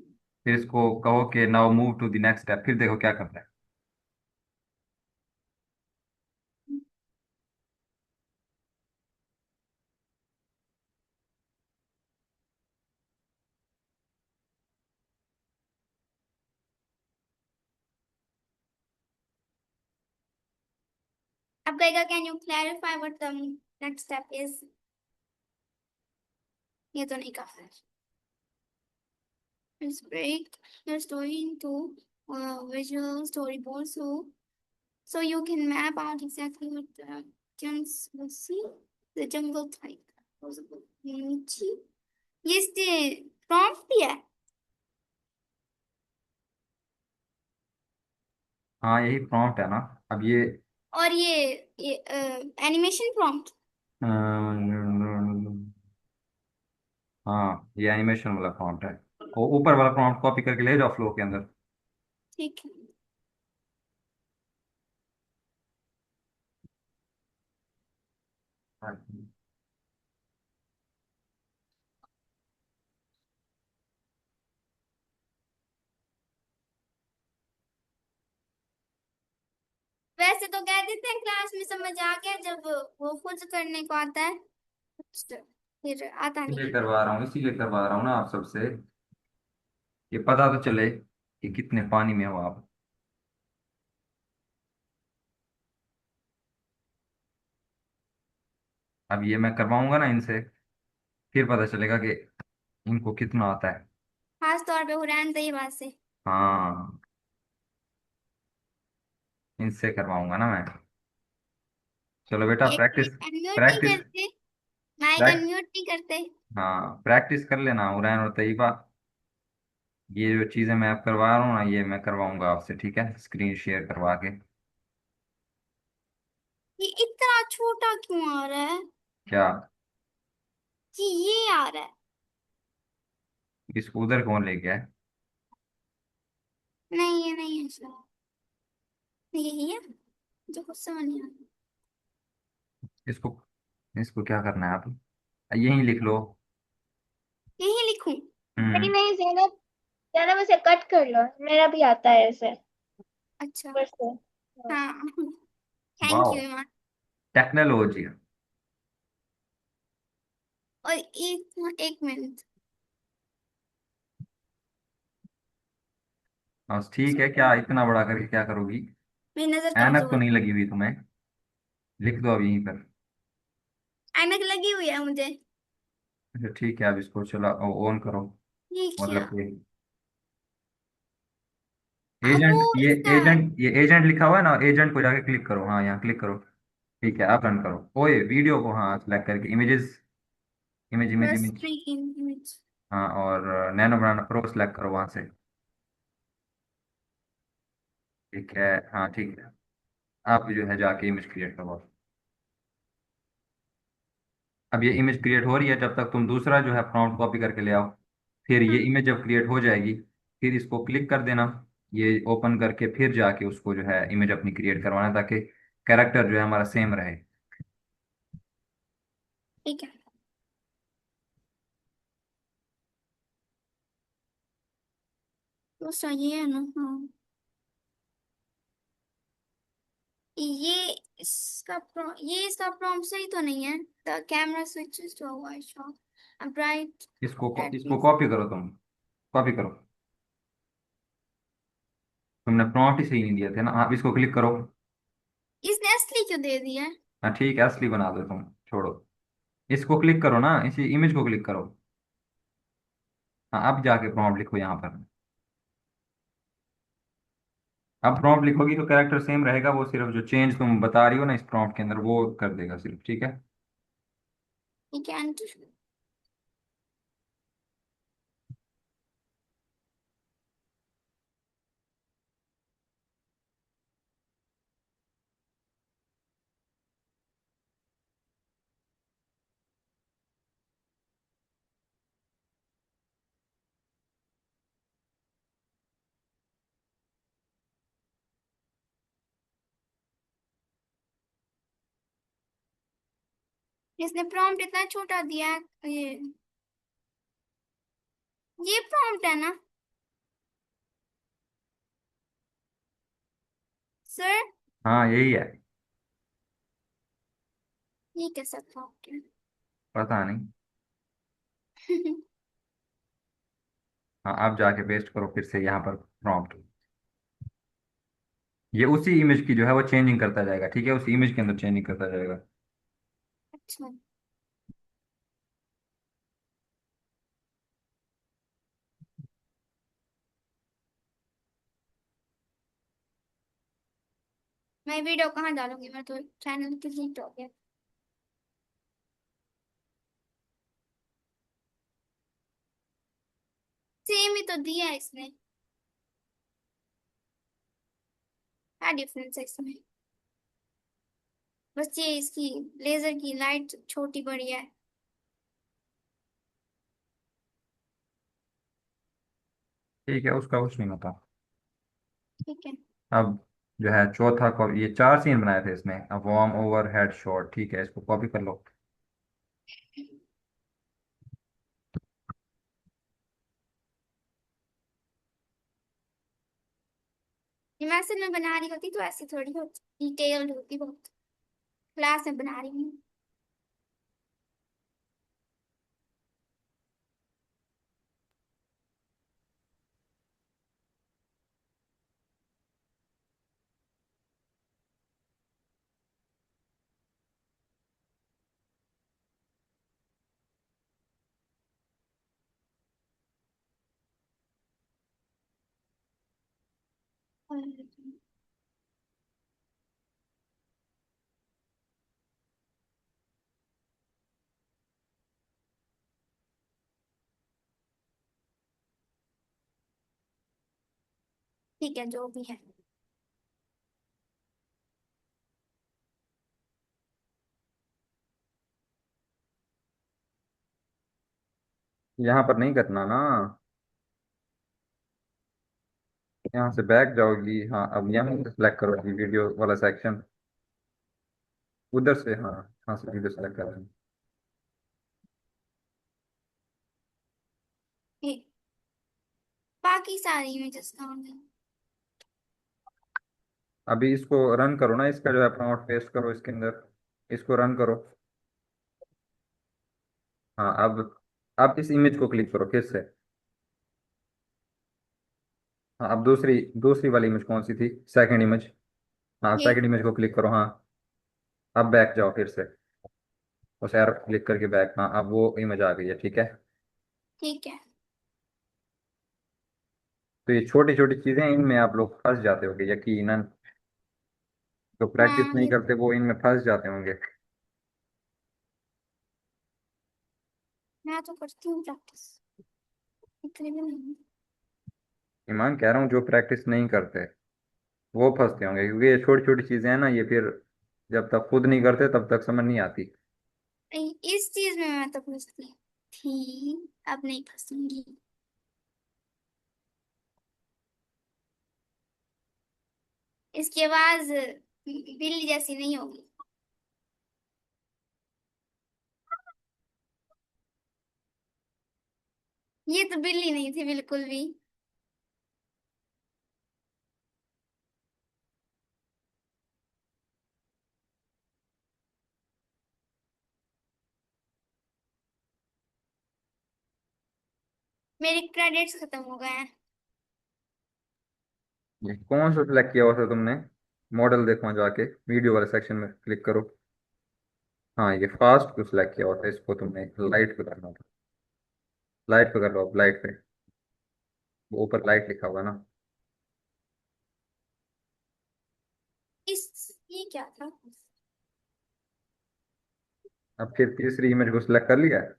फिर इसको कहो कि now move to the next step, फिर देखो क्या करता है। अब कहेगा can you clarify what the next step is? ये तो नहीं कहा। Let's break your story into visual storyboard so you can map out exactly what the gems will see. The jungle type. नीचे ये इसने prompt दिया है। हाँ यही प्रॉम्प्ट है ना। अब ये और ये एनिमेशन prompt। हाँ ये एनिमेशन वाला प्रॉम्प्ट है। वो ऊपर वाला प्रॉम्प्ट कॉपी करके ले जाओ फ्लो के अंदर। ठीक है। वैसे तो कह देते हैं क्लास में समझ आ गया, जब वो खुद करने को आता है फिर आता नहीं इसीलिए है। करवा रहा हूँ, इसीलिए करवा रहा हूँ ना आप सबसे, ये पता तो चले कि कितने पानी में हो आप। अब ये मैं करवाऊंगा ना इनसे, फिर पता चलेगा कि इनको कितना आता है। खास तौर पे हुरैन सही बात से। हाँ इनसे करवाऊंगा ना मैं। चलो बेटा, एक प्रैक्टिस मिनट अनम्यूट नहीं प्रैक्टिस करते, माइक प्रैक्टिस। अनम्यूट नहीं करते। हाँ प्रैक्टिस कर लेना उरैन और तैयबा। ये जो चीज़ें मैं आप करवा रहा हूँ ना, ये मैं करवाऊंगा आपसे, ठीक है, स्क्रीन शेयर करवा के। ये इतना छोटा क्यों आ रहा है? क्या? कि ये आ रहा है। इसको उधर कौन ले गया है? नहीं ये नहीं है शायद, यही है जो कुछ समझ नहीं आ रहा। इसको इसको क्या करना है आप, यहीं लिख लो। यही लिखूं? नहीं हम्म। नहीं ज़ैनब, ज़ैनब इसे कट कर लो, मेरा भी आता है ऐसे अच्छा। ऊपर से। हाँ। हाँ थैंक वाह, यू ईमान। टेक्नोलॉजी। और एक मिनट। बस ठीक है, क्या इतना बड़ा करके क्या करोगी? मेरी नजर ऐनक तो कमजोर नहीं है। लगी हुई तुम्हें? लिख दो अब यहीं पर। ऐनक लगी हुई है मुझे। अच्छा ठीक है, अब इसको चला ऑन करो। ये क्या? मतलब कि अब वो एजेंट, इसका। ये एजेंट लिखा हुआ है ना, एजेंट को जाके क्लिक करो, हाँ यहाँ क्लिक करो। ठीक है आप रन करो, ओए वीडियो को हाँ सेलेक्ट करके इमेजेस। इमेज इमेज बस इमेज। Tree image. हाँ, और नैनो बनाना प्रो सेलेक्ट करो वहां से। ठीक है, हाँ ठीक है। आप जो है जाके इमेज क्रिएट करो। अब ये इमेज क्रिएट हो रही है, जब तक तुम दूसरा जो है प्रॉम्प्ट कॉपी करके ले आओ। फिर ये हाँ इमेज जब क्रिएट हो जाएगी, फिर इसको क्लिक कर देना, ये ओपन करके फिर जाके उसको जो है इमेज अपनी क्रिएट करवाना, ताकि कैरेक्टर जो है हमारा सेम रहे। ठीक है। तो सही है ना? हाँ। ये इसका प्रॉम्प्ट सही तो नहीं है। The camera switches to a white shot, a bright red इसको प्लेस। कॉपी करो तुम, कॉपी करो। तुमने प्रॉम्प्ट ही सही नहीं दिया थे ना। आप इसको क्लिक करो। इसने असली क्यों दे दिया है? हाँ ठीक है, असली बना दो तुम, छोड़ो। इसको क्लिक करो ना, इसी इमेज को क्लिक करो। हाँ, अब जाके प्रॉम्प्ट लिखो यहाँ पर। अब प्रॉम्प्ट लिखोगी तो कैरेक्टर सेम रहेगा, वो सिर्फ जो चेंज तुम बता रही हो ना इस प्रॉम्प्ट के अंदर वो कर देगा सिर्फ, ठीक है। ठीक है एंटर। इसने प्रॉम्प्ट इतना छोटा दिया है। ये प्रॉम्प्ट है ना सर? हाँ यही है। ये कैसा प्रॉम्प्ट है? पता नहीं। हाँ, अब जाके पेस्ट करो फिर से यहाँ पर प्रॉम्प्ट। ये उसी इमेज की जो है वो चेंजिंग करता जाएगा, ठीक है, उसी इमेज के अंदर चेंजिंग करता जाएगा। अच्छा। मैं वीडियो कहाँ डालूंगी? मैं तो चैनल डिलीट हो गया। सेम ही तो दिया है इसने। क्या डिफरेंस है इसमें? बस ये इसकी लेजर की लाइट छोटी बड़ी है। ठीक है, उसका कुछ नहीं होता। ठीक है। अब जो है चौथा कॉपी, ये चार सीन बनाए थे इसमें, अब वार्म ओवर हेड शॉट, ठीक है, इसको कॉपी कर लो। ये मैसेज में बना रही होती तो ऐसी थोड़ी होती, डिटेल्ड होती बहुत। क्लास में बना रही हूँ। ठीक है जो भी है। यहाँ पर नहीं करना ना, यहाँ से बैक जाओगी। हाँ, अब यहाँ से सेलेक्ट करोगी वीडियो वाला सेक्शन, उधर से। हाँ, यहाँ से वीडियो सेलेक्ट कर लेना। ये बाकी सारी इमेजेस कहाँ गई? अभी इसको रन करो ना, इसका जो है प्रॉम्प्ट पेस्ट करो इसके अंदर, इसको रन करो। हाँ, अब इस इमेज को क्लिक करो फिर से। हाँ, अब दूसरी दूसरी वाली इमेज कौन सी थी? Second image. हाँ, ये सेकंड इमेज को क्लिक करो। हाँ, अब बैक जाओ फिर से, उस एरो क्लिक करके बैक। हाँ, अब वो इमेज आ गई है, ठीक है। ठीक है। तो ये छोटी छोटी चीजें, इनमें आप लोग फंस जाते होंगे यकीनन। जो प्रैक्टिस हाँ नहीं ये करते वो इनमें फंस जाते होंगे। मैं तो करती हूँ प्रैक्टिस, इतनी भी नहीं। ईमान कह रहा हूँ, जो प्रैक्टिस नहीं करते वो फंसते होंगे, क्योंकि ये छोटी छोटी चीजें हैं ना, ये फिर जब तक खुद नहीं करते तब तक समझ नहीं आती। इस चीज में मैं तो फंसती थी, अब नहीं फंसूंगी। इसकी आवाज बिल्ली जैसी नहीं होगी। ये तो बिल्ली नहीं थी बिल्कुल भी। मेरे क्रेडिट्स खत्म हो गए हैं। ये कौन सा सिलेक्ट किया हुआ था तुमने? मॉडल देखो वहाँ जाके, वीडियो वाले सेक्शन में क्लिक करो। हाँ, ये फास्ट को सिलेक्ट किया हुआ था, इसको तुमने लाइट पे करना था। लाइट पे कर लो, अब लाइट पे, वो ऊपर लाइट लिखा हुआ ना। ये क्या था? अब फिर तीसरी इमेज को सिलेक्ट कर लिया है।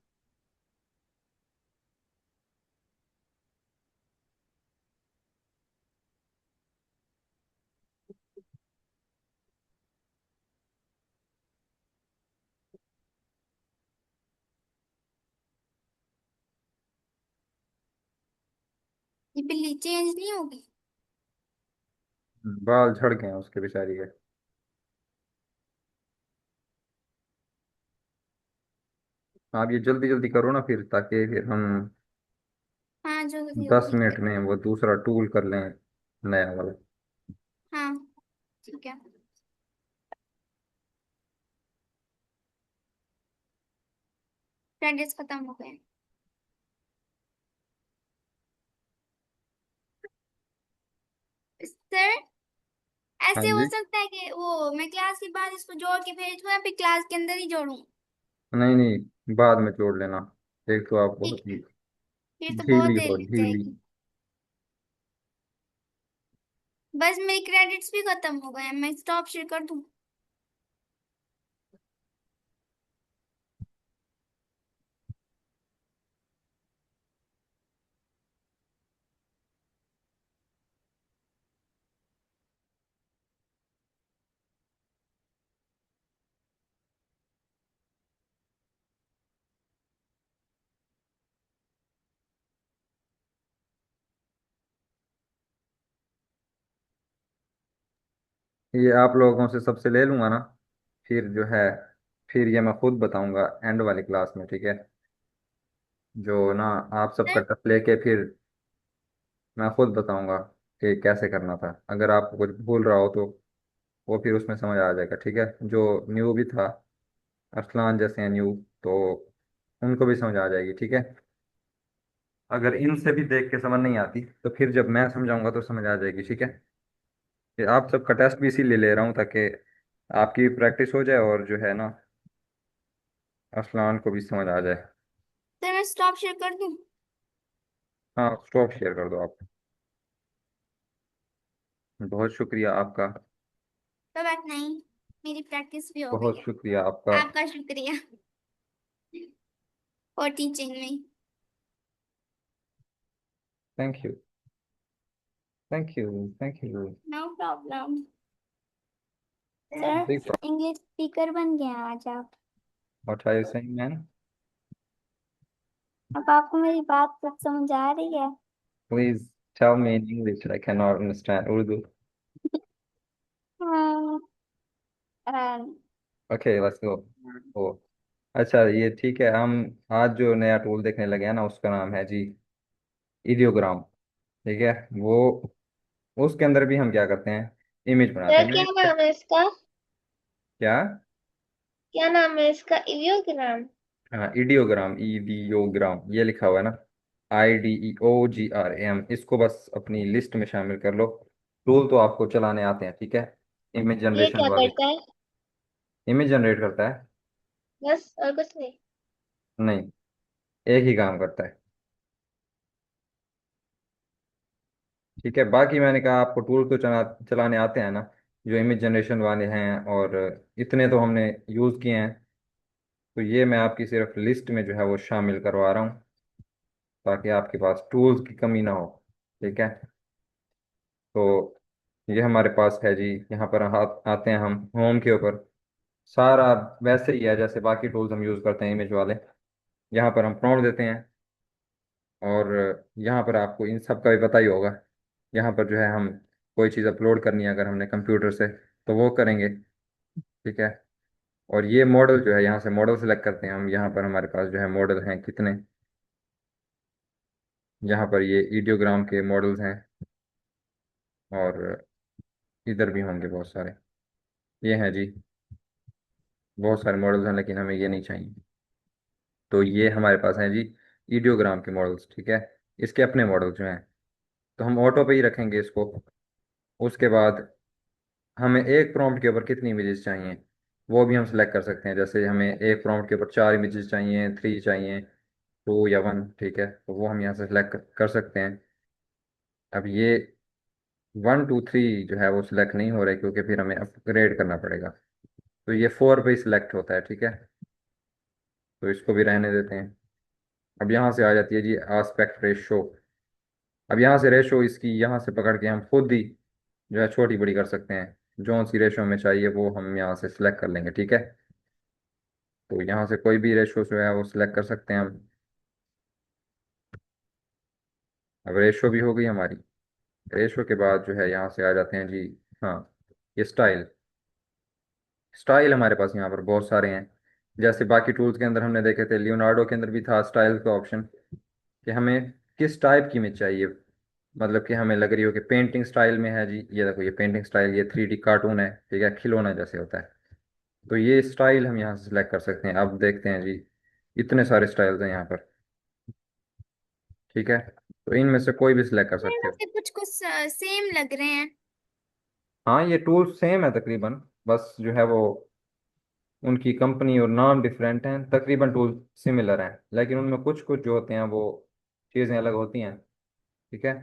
ये बिल्ली चेंज नहीं होगी? बाल झड़ गए हैं उसके बेचारी के। आप ये जल्दी जल्दी करो ना फिर, ताकि फिर हम हाँ जल्दी 10 मिनट जल्दी। में वो दूसरा टूल कर लें, नया वाला। हाँ ठीक है। क्रेडिट्स खत्म हो गए। सर, हाँ ऐसे हो जी। सकता है कि वो मैं क्लास के बाद इसको जोड़ के भेज दूँ या फिर क्लास के अंदर ही जोड़ूं? नहीं नहीं, बाद में जोड़ लेना। एक तो आप बहुत ही फिर तो बहुत ढीली देर हो, लग ढीली। जाएगी। बस मेरे क्रेडिट्स भी खत्म हो गए हैं, मैं स्टॉप शेयर कर दूं? ये आप लोगों से सबसे ले लूंगा ना, फिर जो है, फिर ये मैं खुद बताऊंगा एंड वाली क्लास में, ठीक है? जो ना, आप सबका सर, टफ लेके फिर मैं खुद बताऊंगा कि कैसे करना था। अगर आपको कुछ भूल रहा हो तो वो फिर उसमें समझ आ जाएगा, ठीक है? जो न्यू भी था, अरसलान जैसे हैं न्यू, तो उनको भी समझ आ जाएगी, ठीक है? अगर इनसे भी देख के समझ नहीं आती तो फिर जब मैं समझाऊंगा तो समझ आ जाएगी, ठीक है? कि आप सबका टेस्ट भी इसीलिए ले रहा हूँ, ताकि आपकी भी प्रैक्टिस हो जाए और जो है ना, अरसलान को भी समझ आ जाए। सर मैं स्टॉप शेयर कर दूं? हाँ, स्टॉप शेयर कर दो आप। बहुत शुक्रिया आपका। तो बात नहीं, मेरी प्रैक्टिस भी हो गई बहुत है। शुक्रिया आपका। आपका शुक्रिया for teaching me. Thank you, thank you, thank you. No problem. Sir, big problem. English speaker बन गए हैं आज आप। What are you saying man? अब आपको मेरी बात कुछ समझ आ रही है? Please tell me in English, I can not understand Urdu. हाँ, ओके, लेट्स गो। ओ, अच्छा, ये ठीक है। हम आज जो नया टूल देखने लगे हैं ना, उसका नाम है जी इडियोग्राम, ठीक है? वो, उसके अंदर भी हम क्या करते हैं, इमेज बनाते सर हैं। क्या मैं नाम है इसका? क्या? क्या नाम है इसका? इवियोग्राम। हाँ, इडियोग्राम, ईडियोग्राम ये लिखा हुआ है ना, IDEOGRAM। इसको बस अपनी लिस्ट में शामिल कर लो। टूल तो आपको चलाने आते हैं, ठीक है? इमेज ये जनरेशन क्या वाले। करता है? इमेज जनरेट करता है? बस और कुछ नहीं? नहीं, एक ही काम करता है, ठीक है? बाकी मैंने कहा आपको टूल तो चलाने आते हैं ना, जो इमेज जनरेशन वाले हैं, और इतने तो हमने यूज़ किए हैं। तो ये मैं आपकी सिर्फ लिस्ट में जो है वो शामिल करवा रहा हूँ, ताकि आपके पास टूल्स की कमी ना हो। ठीक है, तो ये हमारे पास है जी। यहाँ पर आते हैं हम होम के ऊपर। सारा वैसे ही है जैसे बाकी टूल्स हम यूज़ करते हैं इमेज वाले। यहाँ पर हम प्रॉम्प्ट देते हैं, और यहाँ पर आपको इन सब का भी पता ही होगा। यहाँ पर जो है हम कोई चीज़ अपलोड करनी है अगर हमने कंप्यूटर से, तो वो करेंगे। ठीक है, और ये मॉडल जो है, यहाँ से मॉडल सेलेक्ट करते हैं हम। यहाँ पर हमारे पास जो है मॉडल हैं कितने, यहाँ पर ये ईडियोग्राम के मॉडल्स हैं, और इधर भी होंगे बहुत सारे। ये हैं जी, बहुत सारे मॉडल्स हैं, लेकिन हमें ये नहीं चाहिए। तो ये हमारे पास हैं जी ईडियोग्राम के मॉडल्स। ठीक है, इसके अपने मॉडल जो हैं, तो हम ऑटो पे ही रखेंगे इसको। उसके बाद हमें एक प्रॉम्प्ट के ऊपर कितनी इमेजेस चाहिए वो भी हम सेलेक्ट कर सकते हैं। जैसे हमें एक प्रॉम्प्ट के ऊपर 4 इमेजेस चाहिए, 3 चाहिए, 2 या 1। ठीक है, तो वो हम यहाँ से सेलेक्ट कर सकते हैं। अब ये 1 2 3 जो है वो सिलेक्ट नहीं हो रहा है, क्योंकि फिर हमें अपग्रेड करना पड़ेगा। तो ये 4 पे ही सिलेक्ट होता है। ठीक है, तो इसको भी रहने देते हैं। अब यहाँ से आ जाती है जी आस्पेक्ट रेशो। अब यहाँ से रेशो इसकी यहाँ से पकड़ के हम खुद ही जो है छोटी बड़ी कर सकते हैं। जो सी रेशो हमें चाहिए वो हम यहाँ से सिलेक्ट कर लेंगे। ठीक है, तो यहाँ से कोई भी रेशो जो है वो सिलेक्ट कर सकते हैं हम। अब रेशो भी हो गई हमारी। रेशो के बाद जो है यहाँ से आ जाते हैं जी, हाँ, ये स्टाइल। स्टाइल हमारे पास यहाँ पर बहुत सारे हैं। जैसे बाकी टूल्स के अंदर हमने देखे थे, लियोनार्डो के अंदर भी था स्टाइल का ऑप्शन, कि हमें किस टाइप की इमेज चाहिए। मतलब कि हमें लग रही हो कि पेंटिंग स्टाइल में है जी, ये देखो ये पेंटिंग स्टाइल, ये 3D कार्टून है। ठीक है, खिलौना जैसे होता है। तो ये स्टाइल हम यहाँ से सिलेक्ट कर सकते हैं। अब देखते हैं जी, इतने सारे स्टाइल्स हैं यहाँ पर। ठीक है, तो इनमें से कोई भी सिलेक्ट कर सकते इनमें हो। से कुछ कुछ सेम लग रहे हैं। हाँ, ये टूल्स सेम है तकरीबन, बस जो है वो उनकी कंपनी और नाम डिफरेंट हैं। तकरीबन टूल सिमिलर हैं, लेकिन उनमें कुछ कुछ जो होते हैं वो चीज़ें अलग होती हैं। ठीक है,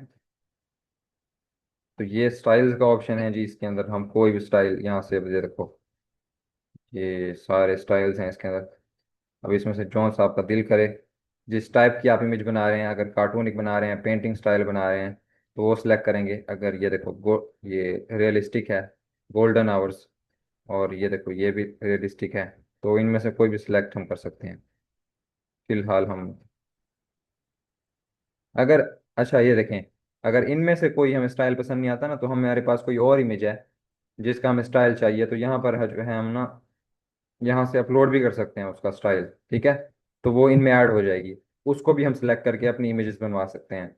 तो ये स्टाइल्स का ऑप्शन है जी। इसके अंदर हम कोई भी स्टाइल यहाँ से, ये देखो ये सारे स्टाइल्स हैं इसके अंदर। अब इसमें से जौन सा आपका दिल करे, जिस टाइप की आप इमेज बना रहे हैं, अगर कार्टूनिक बना रहे हैं, पेंटिंग स्टाइल बना रहे हैं, तो वो सिलेक्ट करेंगे। अगर ये देखो ये रियलिस्टिक है, गोल्डन आवर्स, और ये देखो ये भी रियलिस्टिक है, तो इनमें से कोई भी सिलेक्ट हम कर सकते हैं। फिलहाल हम अगर, अच्छा ये देखें, अगर इनमें से कोई हमें स्टाइल पसंद नहीं आता ना, तो हमारे पास कोई और इमेज है जिसका हमें स्टाइल चाहिए, तो यहाँ पर है जो है हम ना यहाँ से अपलोड भी कर सकते हैं उसका स्टाइल। ठीक है, तो वो इनमें ऐड हो जाएगी। उसको भी हम सिलेक्ट करके अपनी इमेजेस बनवा सकते हैं।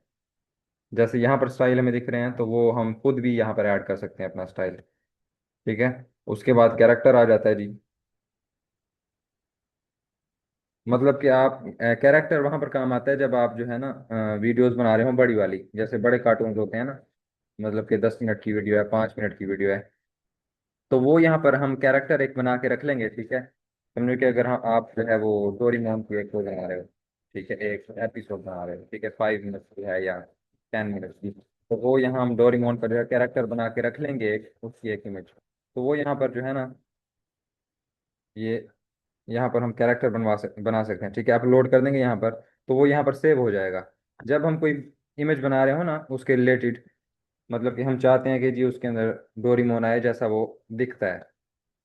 जैसे यहाँ पर स्टाइल हमें दिख रहे हैं, तो वो हम खुद भी यहाँ पर ऐड कर सकते हैं अपना स्टाइल। ठीक है, उसके बाद कैरेक्टर आ जाता है जी। मतलब कि आप, कैरेक्टर वहां पर काम आता है जब आप जो है ना वीडियोस बना रहे हो बड़ी वाली, जैसे बड़े कार्टून होते हैं ना, मतलब कि 10 मिनट की वीडियो है, 5 मिनट की वीडियो है, तो वो यहाँ पर हम कैरेक्टर एक बना के रख लेंगे। ठीक है, समझो कि अगर हम आप जो है वो डोरेमोन की एक वो बना रहे हो, ठीक है, एक एपिसोड बना रहे हो, ठीक है, 5 मिनट की है या 10 मिनट की, तो वो यहाँ हम डोरेमोन का जो है कैरेक्टर बना के रख लेंगे, एक उसकी एक इमेज। तो वो यहाँ पर जो है ना, ये यहाँ पर हम कैरेक्टर बना सकते हैं। ठीक है, अपलोड कर देंगे यहाँ पर, तो वो यहाँ पर सेव हो जाएगा। जब हम कोई इमेज बना रहे हो ना उसके रिलेटेड, मतलब कि हम चाहते हैं कि जी उसके अंदर डोरेमोन आए जैसा वो दिखता है,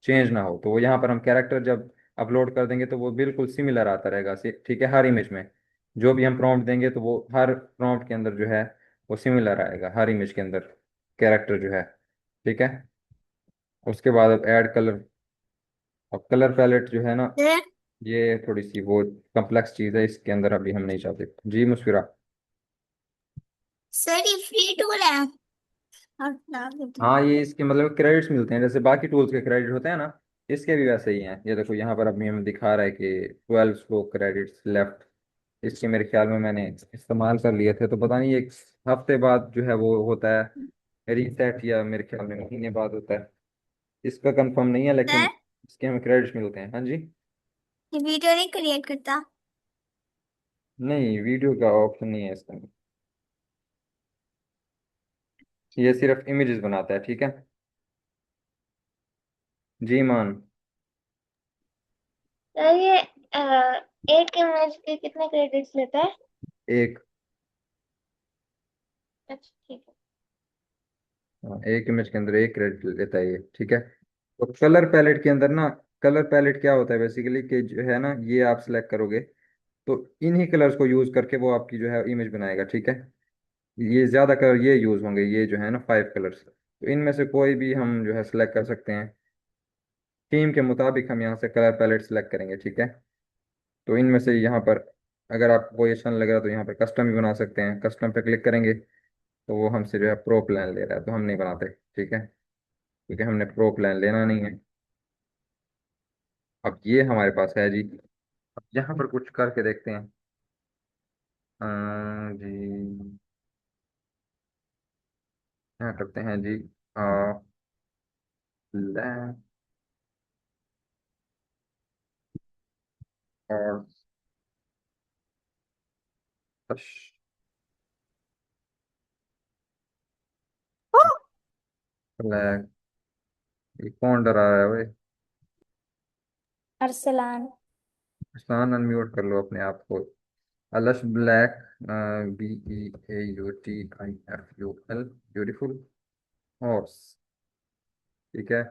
चेंज ना हो, तो वो यहाँ पर हम कैरेक्टर जब अपलोड कर देंगे तो वो बिल्कुल सिमिलर आता रहेगा। ठीक है, हर इमेज में जो भी हम प्रॉम्प्ट देंगे तो वो हर प्रॉम्प्ट के अंदर जो है वो सिमिलर आएगा, हर इमेज के अंदर कैरेक्टर जो है। ठीक है, उसके बाद अब ऐड कलर। अब कलर पैलेट जो है ना, सर ये थोड़ी सी वो कम्प्लेक्स चीज़ है, इसके अंदर अभी हम नहीं चाहते जी। मुस्फिरा, सर ये फ्री टूल है। और नाम देती हूँ। हाँ, ये इसके मतलब क्रेडिट्स मिलते हैं, जैसे बाकी टूल्स के क्रेडिट होते हैं ना, इसके भी वैसे ही हैं। ये देखो यहाँ पर अभी हमें दिखा रहा है कि 12 स्ट्रोक क्रेडिट्स लेफ्ट। इसके मेरे ख्याल में मैंने इस्तेमाल कर लिए थे, तो पता नहीं एक हफ्ते बाद जो है वो होता है रीसेट, या मेरे ख्याल में महीने बाद होता है। इसका कंफर्म नहीं है, लेकिन सर इसके हमें क्रेडिट्स मिलते हैं। हाँ जी, ये वीडियो नहीं क्रिएट करता। नहीं, वीडियो का ऑप्शन नहीं है इसका, ये सिर्फ इमेजेस बनाता है। ठीक है जी मान। सर ये एक इमेज के कितने क्रेडिट्स लेता है? एक। अच्छा ठीक है। एक इमेज के अंदर एक क्रेडिट लेता है ये, ठीक है। तो कलर पैलेट के अंदर ना, कलर पैलेट क्या होता है बेसिकली कि जो है ना, ये आप सिलेक्ट करोगे तो इन्हीं कलर्स को यूज करके वो आपकी जो है इमेज बनाएगा, ठीक है। ये ज्यादा कलर ये यूज होंगे, ये जो है ना 5 कलर्स, तो इनमें से कोई भी हम जो है सिलेक्ट कर सकते हैं। थीम के मुताबिक हम यहाँ से कलर पैलेट सिलेक्ट करेंगे, ठीक है। तो इनमें से यहाँ पर अगर आपको कोई अच्छा लग रहा है तो यहाँ पर कस्टम भी बना सकते हैं, कस्टम पे क्लिक करेंगे तो वो हमसे जो है प्रो प्लान ले रहा है, तो हम नहीं बनाते, ठीक है, क्योंकि हमने प्रो प्लान लेना नहीं है। अब ये हमारे पास है जी। अब यहाँ पर कुछ करके देखते हैं। जी यहाँ करते हैं जी, लैम्प और ब्लैक। ये कौन डरा रहा है भाई? अरसलान। आसान अनम्यूट कर लो अपने आप को। अलश ब्लैक, BEAUTIFUL, ब्यूटीफुल हॉर्स, ठीक है।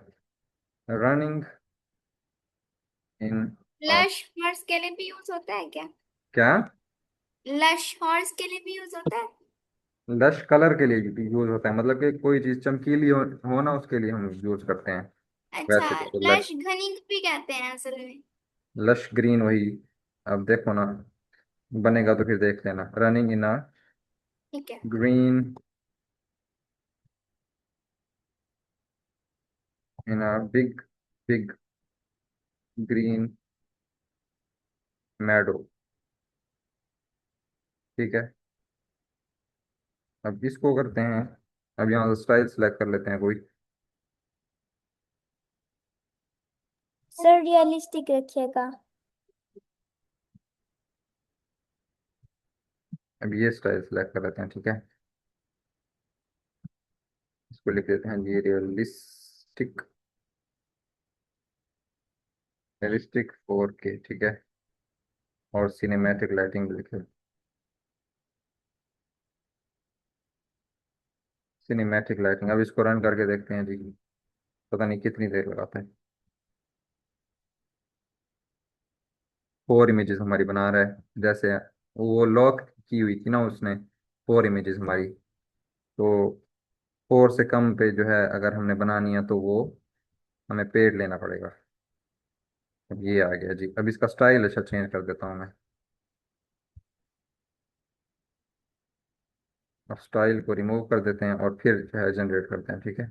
रनिंग इन, लश हॉर्स के लिए भी यूज होता है क्या? क्या? लश हॉर्स के लिए भी यूज होता है? लश कलर के लिए यूज होता है, मतलब कि कोई चीज चमकीली हो ना, उसके लिए हम यूज करते हैं। अच्छा, वैसे तो लश, लश घनी भी कहते हैं असल में। लश ग्रीन वही। अब देखो ना, बनेगा तो फिर देख लेना। रनिंग इन अ ठीक है। Green, in a big big green meadow, ठीक है। अब इसको करते हैं, अब यहाँ से स्टाइल सेलेक्ट कर लेते हैं कोई। सर रियलिस्टिक रखिएगा। अब ये स्टाइल सेलेक्ट कर लेते हैं, ठीक है। इसको लिख देते हैं जी रियलिस्टिक, रियलिस्टिक 4K, ठीक है। और सिनेमैटिक लाइटिंग भी लिखे, सिनेमैटिक लाइटिंग। अब इसको रन करके देखते हैं जी, पता नहीं कितनी देर लगाता है। 4 इमेजेस हमारी बना रहा है, जैसे वो लॉक की हुई थी ना उसने, 4 इमेजेस हमारी। तो 4 से कम पे जो है अगर हमने बनानी है तो वो हमें पेड लेना पड़ेगा। अब ये आ गया जी। अब इसका स्टाइल अच्छा चेंज कर देता हूँ मैं। अब स्टाइल को रिमूव कर देते हैं और फिर जो है जनरेट करते हैं, ठीक है।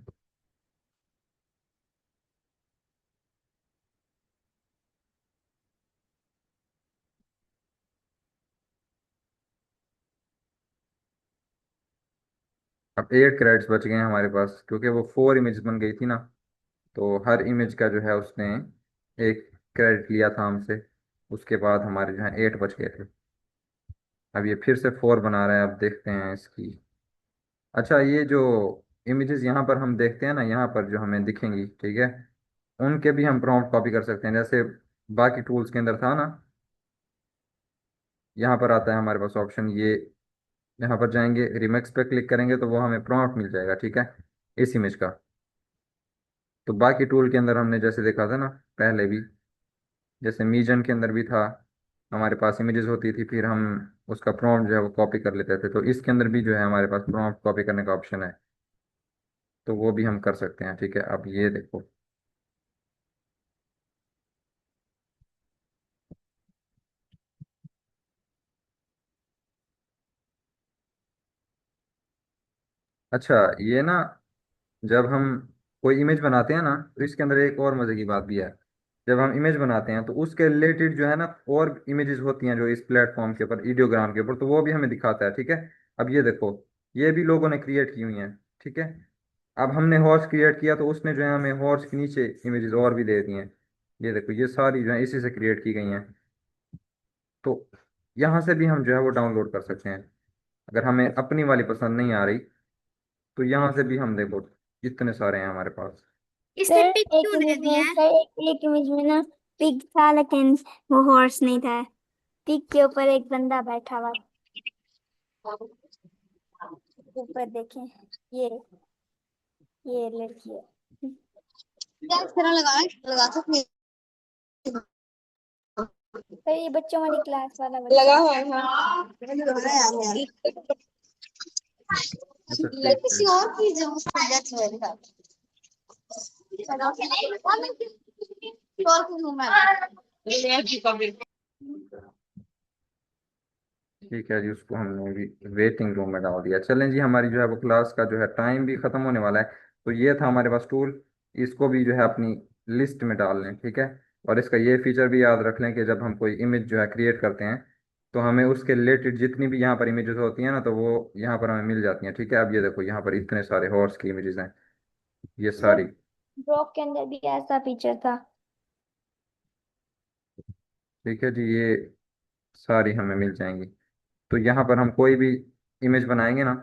अब 8 क्रेडिट्स बच गए हैं हमारे पास, क्योंकि वो 4 इमेज बन गई थी ना, तो हर इमेज का जो है उसने एक क्रेडिट लिया था हमसे। उसके बाद हमारे जो है 8 बच गए थे। अब ये फिर से 4 बना रहा है, अब देखते हैं इसकी। अच्छा, ये जो इमेजेस यहाँ पर हम देखते हैं ना, यहाँ पर जो हमें दिखेंगी, ठीक है, उनके भी हम प्रॉम्प्ट कॉपी कर सकते हैं, जैसे बाकी टूल्स के अंदर था ना। यहाँ पर आता है हमारे पास ऑप्शन ये, यहाँ पर जाएंगे, रिमिक्स पे क्लिक करेंगे तो वो हमें प्रॉम्प्ट मिल जाएगा, ठीक है, इस इमेज का। तो बाकी टूल के अंदर हमने जैसे देखा था ना पहले भी, जैसे मीजन के अंदर भी था, हमारे पास इमेजेस होती थी, फिर हम उसका प्रॉम्प्ट जो है वो कॉपी कर लेते थे। तो इसके अंदर भी जो है हमारे पास प्रॉम्प्ट कॉपी करने का ऑप्शन है, तो वो भी हम कर सकते हैं, ठीक है। अब ये देखो, अच्छा ये ना, जब हम कोई इमेज बनाते हैं ना, तो इसके अंदर एक और मजे की बात भी है। जब हम इमेज बनाते हैं तो उसके रिलेटेड जो है ना और इमेजेस होती हैं जो इस प्लेटफॉर्म के ऊपर, वीडियोग्राम के ऊपर, तो वो भी हमें दिखाता है, ठीक है। अब ये देखो, ये भी लोगों ने क्रिएट की हुई हैं, ठीक है। अब हमने हॉर्स क्रिएट किया तो उसने जो है हमें हॉर्स के नीचे इमेजेस और भी दे दी हैं। ये देखो, ये सारी जो है इसी से क्रिएट की गई हैं। तो यहाँ से भी हम जो है वो डाउनलोड कर सकते हैं। अगर हमें अपनी वाली पसंद नहीं आ रही तो यहाँ से भी हम देखो, इतने सारे हैं हमारे पास। इसने सर पिक एक क्यों दे इमेज दिया में है? सर एक इमेज में ना पिग था लेकिन वो हॉर्स नहीं था। पिग के ऊपर एक बंदा बैठा हुआ। ऊपर देखें, ये लड़की है। क्या इस तरह लगा सकते पर ये बच्चों वाली क्लास वाला लगा बच्चा हुआ है हाँ अच्छा ठीक है। किसी और की जो उसका डेथ हुआ मेरे साथ और कुछ हूँ मैं ठीक है जी, उसको हमने भी वेटिंग रूम में डाल दिया। चलें जी, हमारी जो है वो क्लास का जो है टाइम भी ख़त्म होने वाला है। तो ये था हमारे पास टूल, इसको भी जो है अपनी लिस्ट में डाल लें, ठीक है। और इसका ये फीचर भी याद रख लें कि जब हम कोई इमेज जो है क्रिएट करते हैं तो हमें उसके रिलेटेड जितनी भी यहाँ पर इमेजेस होती हैं ना, तो वो यहाँ पर हमें मिल जाती हैं, ठीक है। अब ये देखो, यहाँ पर इतने सारे हॉर्स की इमेजेस हैं, ये सारी। ब्लॉग के अंदर भी ऐसा फीचर था। ठीक है जी, ये सारी हमें मिल जाएंगी। तो यहाँ पर हम कोई भी इमेज बनाएंगे ना,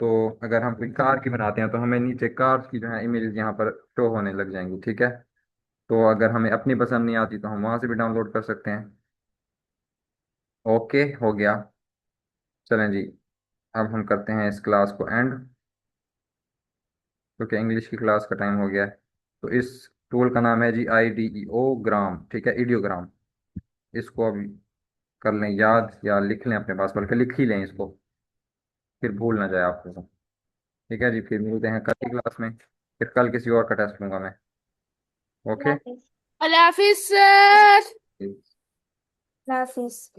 तो अगर हम कोई कार की बनाते हैं तो हमें नीचे कार्स की जो है इमेजेस यहाँ पर शो होने लग जाएंगी, ठीक है। तो अगर हमें अपनी पसंद नहीं आती तो हम वहाँ से भी डाउनलोड कर सकते हैं। ओके, हो गया। चलें जी, अब हम करते हैं इस क्लास को एंड, क्योंकि इंग्लिश की क्लास का टाइम हो गया है। तो इस टूल का नाम है जी IDEO ग्राम, ठीक है, इडियोग्राम। इसको अभी कर लें याद, या लिख लें अपने पास, बल्कि लिख ही लें इसको, फिर भूल ना जाए आपको। ठीक है जी, फिर मिलते हैं कल की क्लास में, फिर कल किसी और का टेस्ट लूंगा मैं। ओके। अल्लाह हाफिज सर। ठीक। अल्लाह हाफिज।